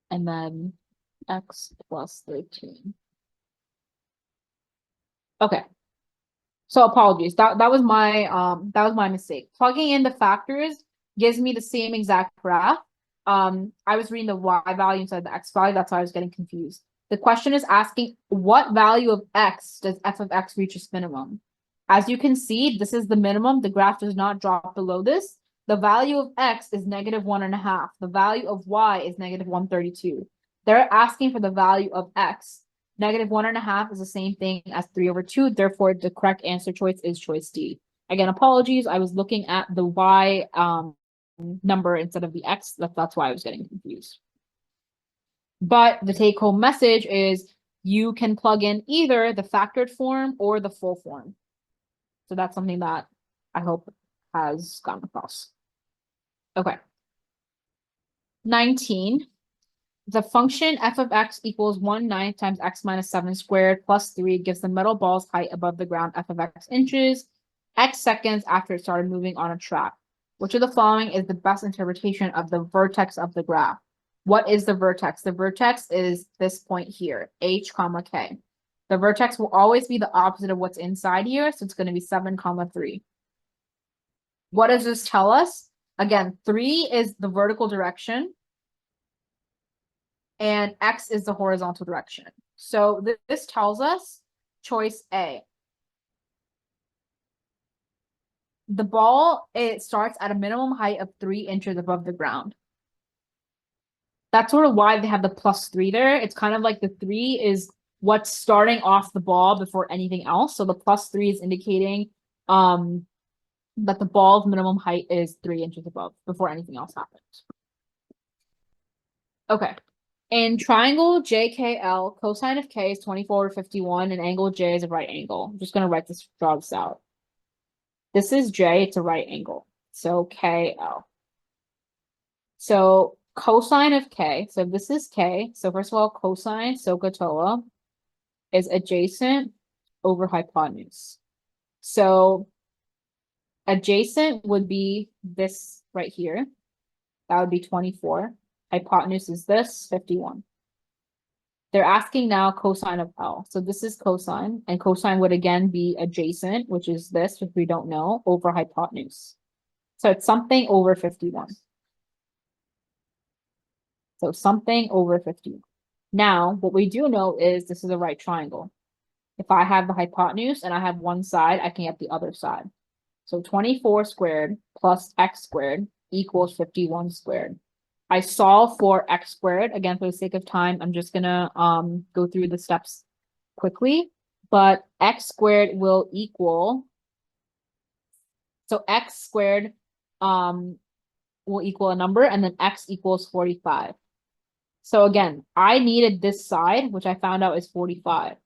and then x plus 13. Okay. So apologies. That was my mistake. Plugging in the factors gives me the same exact graph. I was reading the y value inside the x value. That's why I was getting confused. The question is asking what value of x does f of x reach its minimum? As you can see, this is the minimum. The graph does not drop below this. The value of x is negative 1.5. The value of y is negative 132. They're asking for the value of x. Negative 1.5 is the same thing as 3/2. Therefore, the correct answer choice is choice D. Again, apologies. I was looking at the y number instead of the x. That's why I was getting confused. But the take-home message is you can plug in either the factored form or the full form. So that's something that I hope has gone across. Okay. 19. The function f of x equals 1/9 times x minus 7 squared plus 3 gives the metal ball's height above the ground f of x inches, x seconds after it started moving on a track. Which of the following is the best interpretation of the vertex of the graph? What is the vertex? The vertex is this point here, h comma k. The vertex will always be the opposite of what's inside here, so it's going to be 7 comma 3. What does this tell us? Again, 3 is the vertical direction, and x is the horizontal direction. So this tells us choice A. The ball, it starts at a minimum height of 3 inches above the ground. That's sort of why they have the +3 there. It's kind of like the 3 is what's starting off the ball before anything else. So the +3 is indicating that the ball's minimum height is 3 inches above before anything else happens. Okay. In triangle JKL, cosine of k is 24/51, and angle J is a right angle. I'm just going to draw this out. This is J, it's a right angle. So KL. So cosine of K, so this is K. So first of all, cosine SOHCAHTOA is adjacent over hypotenuse. So adjacent would be this right here. That would be 24. Hypotenuse is this, 51. They're asking now cosine of L. So this is cosine, and cosine would again be adjacent, which is this, which we don't know, over hypotenuse. So it's something over 51. So something over 51. Now, what we do know is this is a right triangle. If I have the hypotenuse and I have one side, I can get the other side. So 24 squared plus x squared equals 51 squared. I solve for x squared. Again, for the sake of time, I'm just gonna go through the steps quickly. But x squared will equal, so x squared will equal a number, and then x equals 45. So again, I needed this side, which I found out is 45.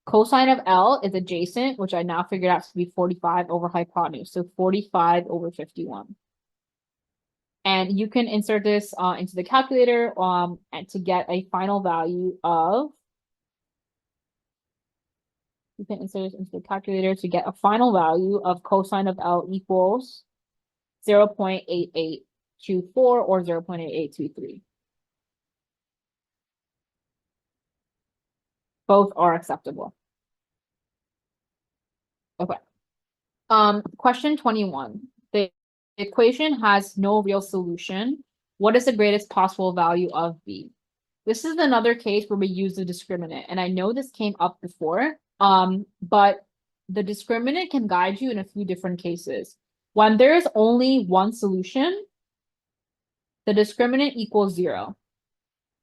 Cosine of L is adjacent, which I now figured out to be 45 over hypotenuse. So 45 over 51. And you can insert this into the calculator and to get a final value of, you can insert this into the calculator to get a final value of cosine of L equals 0.8824 or 0.8823. Both are acceptable. Okay. Question 21. The equation has no real solution. What is the greatest possible value of B? This is another case where we use the discriminant, and I know this came up before, but the discriminant can guide you in a few different cases. When there's only one solution, the discriminant equals 0.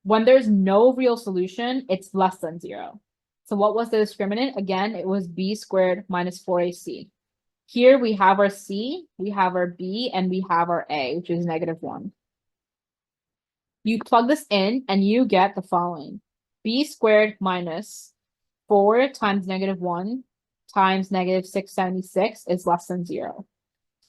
When there's no real solution, it's less than 0. So what was the discriminant? Again, it was b squared minus 4ac. Here we have our c, we have our b, and we have our a, which is -1. You plug this in and you get the following. B squared minus 4 times -1 times -676 is less than 0.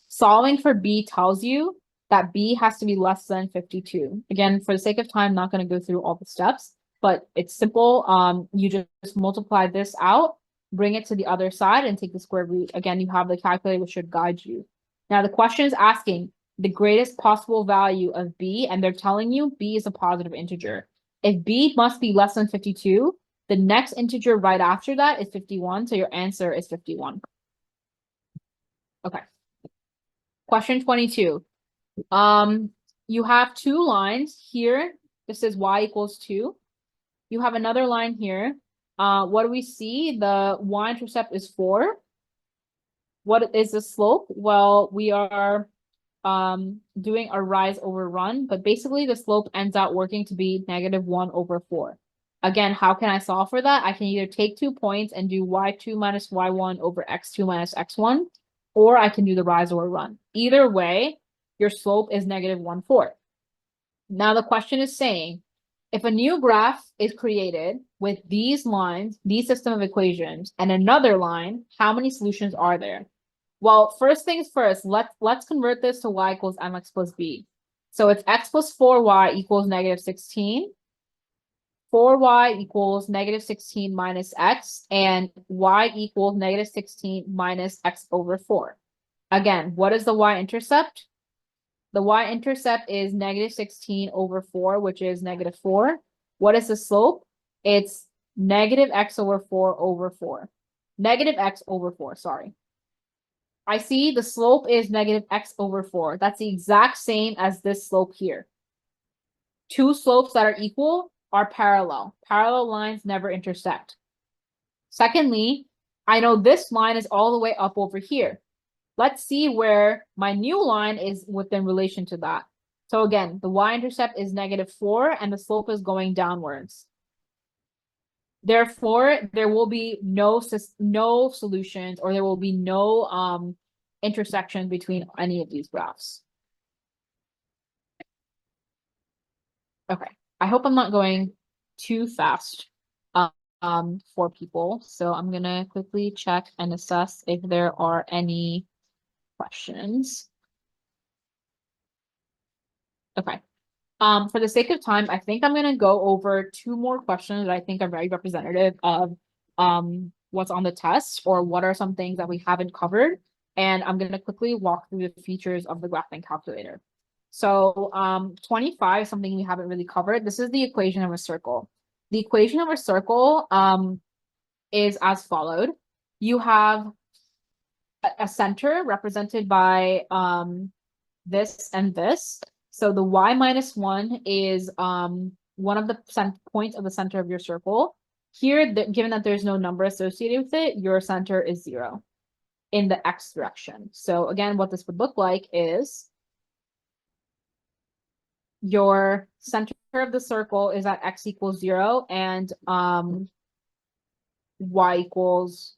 Solving for B tells you that B has to be less than 52. Again, for the sake of time, I'm not going to go through all the steps, but it's simple. You just multiply this out, bring it to the other side, and take the square root. Again, you have the calculator which should guide you. Now, the question is asking the greatest possible value of B, and they're telling you B is a positive integer. If B must be less than 52, the next integer right after that is 51, so your answer is 51. Okay. Question 22. You have two lines here. This is y equals 2. You have another line here. What do we see? The y-intercept is 4. What is the slope? Well, we are doing a rise over run, but basically the slope ends out working to be -1/4. Again, how can I solve for that? I can either take 2 points and do y2 minus y1 over x2 minus x1, or I can do the rise over run. Either way, your slope is -1/4. Now the question is saying, if a new graph is created with these lines, these system of equations, and another line, how many solutions are there? Well, first things first, let's convert this to y equals mx plus b. So it's x plus 4y equals -16. 4y equals -16 minus x, and y equals -16 minus x over 4. Again, what is the y-intercept? The y-intercept is -16/4, which is -4. What is the slope? It's -x/4 Negative x over 4, sorry. I see the slope is -x/4. That's the exact same as this slope here. Two slopes that are equal are parallel. Parallel lines never intersect. Secondly, I know this line is all the way up over here. Let's see where my new line is within relation to that. So again, the y-intercept is -4 and the slope is going downwards. Therefore, there will be no solutions, or there will be no intersection between any of these graphs. Okay, I hope I'm not going too fast for people. So I'm gonna quickly check and assess if there are any questions. Okay. For the sake of time, I think I'm gonna go over 2 more questions that I think are very representative of what's on the test, or what are some things that we haven't covered. And I'm gonna quickly walk through the features of the graphing calculator. So 25 is something we haven't really covered. This is the equation of a circle. The equation of a circle is as followed. You have a center represented by this and this. So the y minus 1 is one of the points of the center of your circle. Here, given that there's no number associated with it, your center is 0 in the x direction. So again, what this would look like is your center of the circle is at x equals 0 and y equals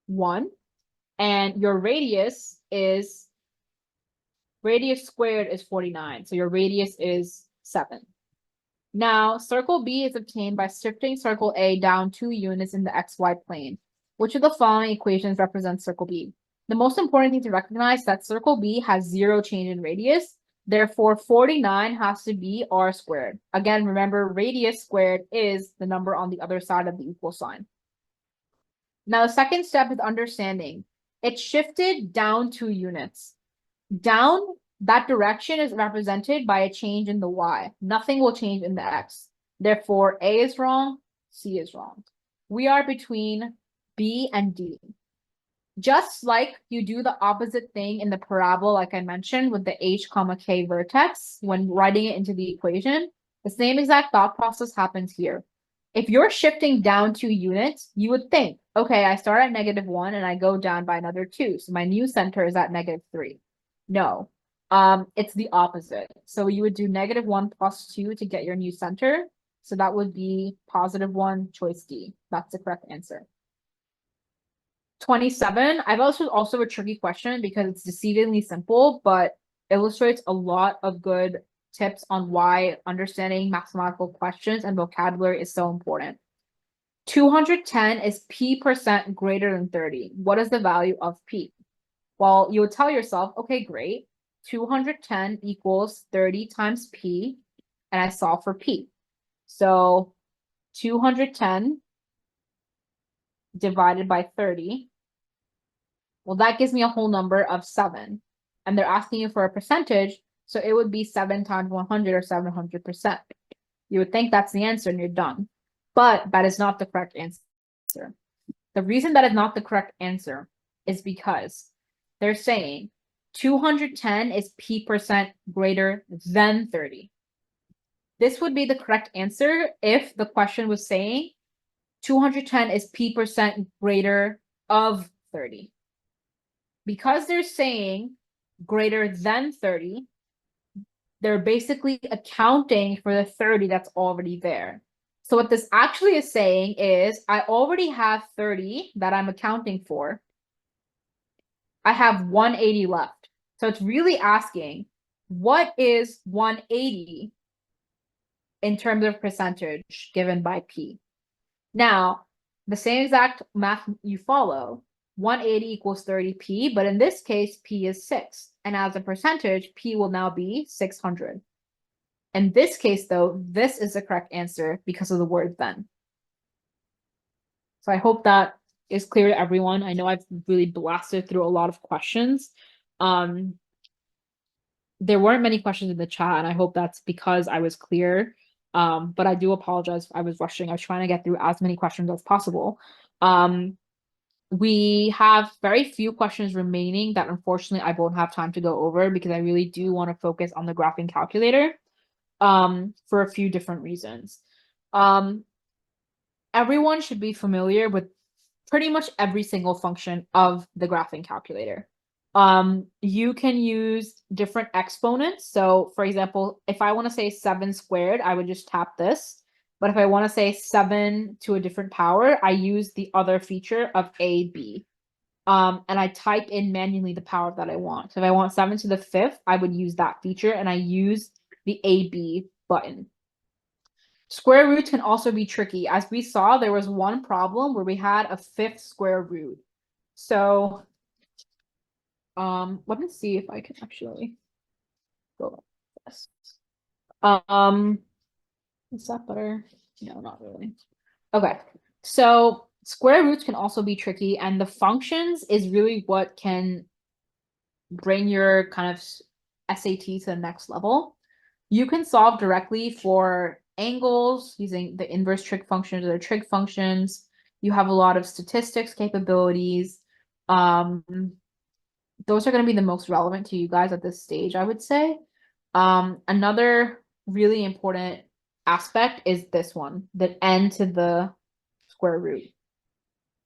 1. And your radius squared is 49. So your radius is 7. Now, circle B is obtained by shifting circle A down 2 units in the xy plane. Which of the following equations represents circle B? The most important thing to recognize is that circle B has 0 change in radius. Therefore, 49 has to be r squared. Again, remember, radius squared is the number on the other side of the equal sign. Now, the second step is understanding. It's shifted down 2 units. Down, that direction is represented by a change in the y. Nothing will change in the x. Therefore, A is wrong, C is wrong. We are between B and D. Just like you do the opposite thing in the parabola, like I mentioned, with the h, k vertex, when writing it into the equation, The same exact thought process happens here. If you're shifting down 2 units, you would think, okay, I start at -1 and I go down by another 2. So my new center is at -3. No, it's the opposite. So you would do -1 plus 2 to get your new center. So that would be +1, choice D. That's the correct answer. 27, I've also a tricky question because it's deceivingly simple, but illustrates a lot of good tips on why understanding mathematical questions and vocabulary is so important. 210 is p% greater than 30. What is the value of p? Well, you would tell yourself, okay, great. 210 equals 30 times p, and I solve for p. So 210 divided by 30. Well, that gives me a whole number of 7. And they're asking you for a percentage, so it would be 7 times 100 or 700%. You would think that's the answer and you're done. But that is not the correct answer. The reason that is not the correct answer is because they're saying 210 is p% greater than 30. This would be the correct answer if the question was saying 210 is p% greater of 30. Because they're saying greater than 30, they're basically accounting for the 30 that's already there. So what this actually is saying is I already have 30 that I'm accounting for. I have 180 left. So it's really asking, what is 180 in terms of percentage given by P? Now, the same exact math you follow, 180 equals 30p, but in this case, p is 6. And as a percentage, p will now be 600. In this case, though, this is the correct answer because of the word then. So I hope that is clear to everyone. I know I've really blasted through a lot of questions. There weren't many questions in the chat, and I hope that's because I was clear. But I do apologize. I was rushing. I was trying to get through as many questions as possible. We have very few questions remaining that unfortunately I won't have time to go over because I really do want to focus on the graphing calculator for a few different reasons. Everyone should be familiar with pretty much every single function of the graphing calculator. You can use different exponents. So for example, if I want to say 7 squared, I would just tap this. But if I want to say 7 to a different power, I use the other feature of AB. And I type in manually the power that I want. So if I want 7 to the 5th, I would use that feature and I use the AB button. Square roots can also be tricky. As we saw, there was one problem where we had a 5th square root. So let me see if I can actually go like this. Is that better? No, not really. Okay, so square roots can also be tricky, and the functions is really what can bring your kind of SAT to the next level. You can solve directly for angles using the inverse trig functions or trig functions. You have a lot of statistics capabilities. Those are going to be the most relevant to you guys at this stage, I would say. Another really important aspect is this one, the n to the square root.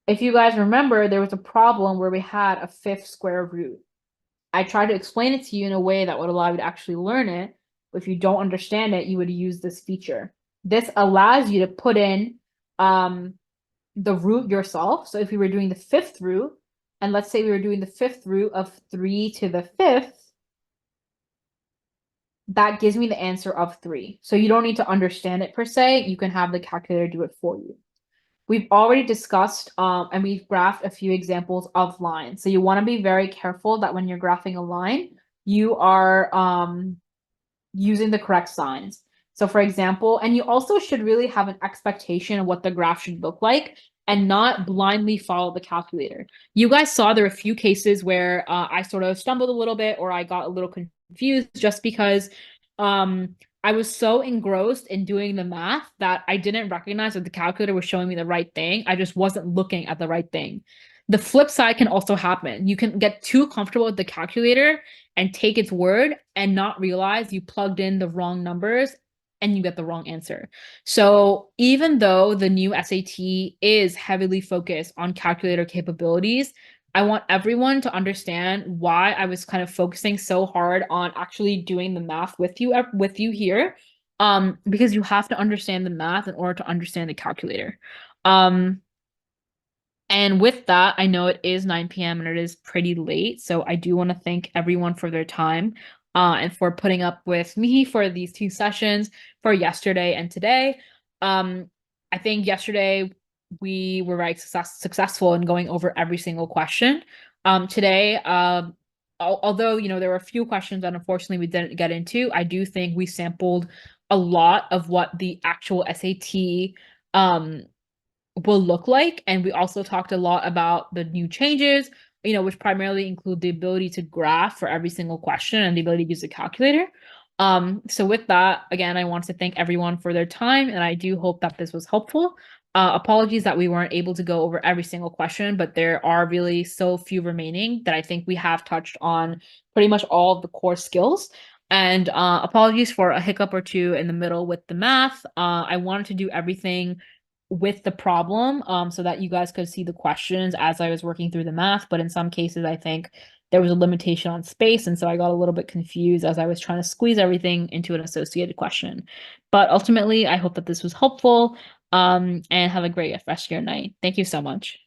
If you guys remember, there was a problem where we had a 5th square root. I tried to explain it to you in a way that would allow you to actually learn it. But if you don't understand it, you would use this feature. This allows you to put in the root yourself. So if we were doing the 5th root, and let's say we were doing the 5th root of 3 to the 5th, that gives me the answer of 3. So you don't need to understand it per se. You can have the calculator do it for you. We've already discussed and we've graphed a few examples of lines. So you want to be very careful that when you're graphing a line, you are using the correct signs. So for example, and you also should really have an expectation of what the graph should look like and not blindly follow the calculator. You guys saw there were a few cases where I sort of stumbled a little bit or I got a little confused just because I was so engrossed in doing the math that I didn't recognize that the calculator was showing me the right thing. I just wasn't looking at the right thing. The flip side can also happen. You can get too comfortable with the calculator and take its word and not realize you plugged in the wrong numbers and you get the wrong answer. So even though the new SAT is heavily focused on calculator capabilities, I want everyone to understand why I was kind of focusing so hard on actually doing the math with you here. Because you have to understand the math in order to understand the calculator. Um, and with that, I know it is 9 p.m. and it is pretty late. So I do want to thank everyone for their time and for putting up with me for these two sessions for yesterday and today. I think yesterday we were very successful in going over every single question. Today, although, there were a few questions that unfortunately we didn't get into, I do think we sampled a lot of what the actual SAT will look like. And we also talked a lot about the new changes, which primarily include the ability to graph for every single question and the ability to use a calculator. So with that, again, I want to thank everyone for their time, and I do hope that this was helpful. Apologies that we weren't able to go over every single question, but there are really so few remaining that I think we have touched on pretty much all of the core skills. And apologies for a hiccup or two in the middle with the math. I wanted to do everything with the problem so that you guys could see the questions as I was working through the math. But in some cases, I think there was a limitation on space. And so I got a little bit confused as I was trying to squeeze everything into an associated question. But ultimately, I hope that this was helpful and have a great rest of your night. Thank you so much.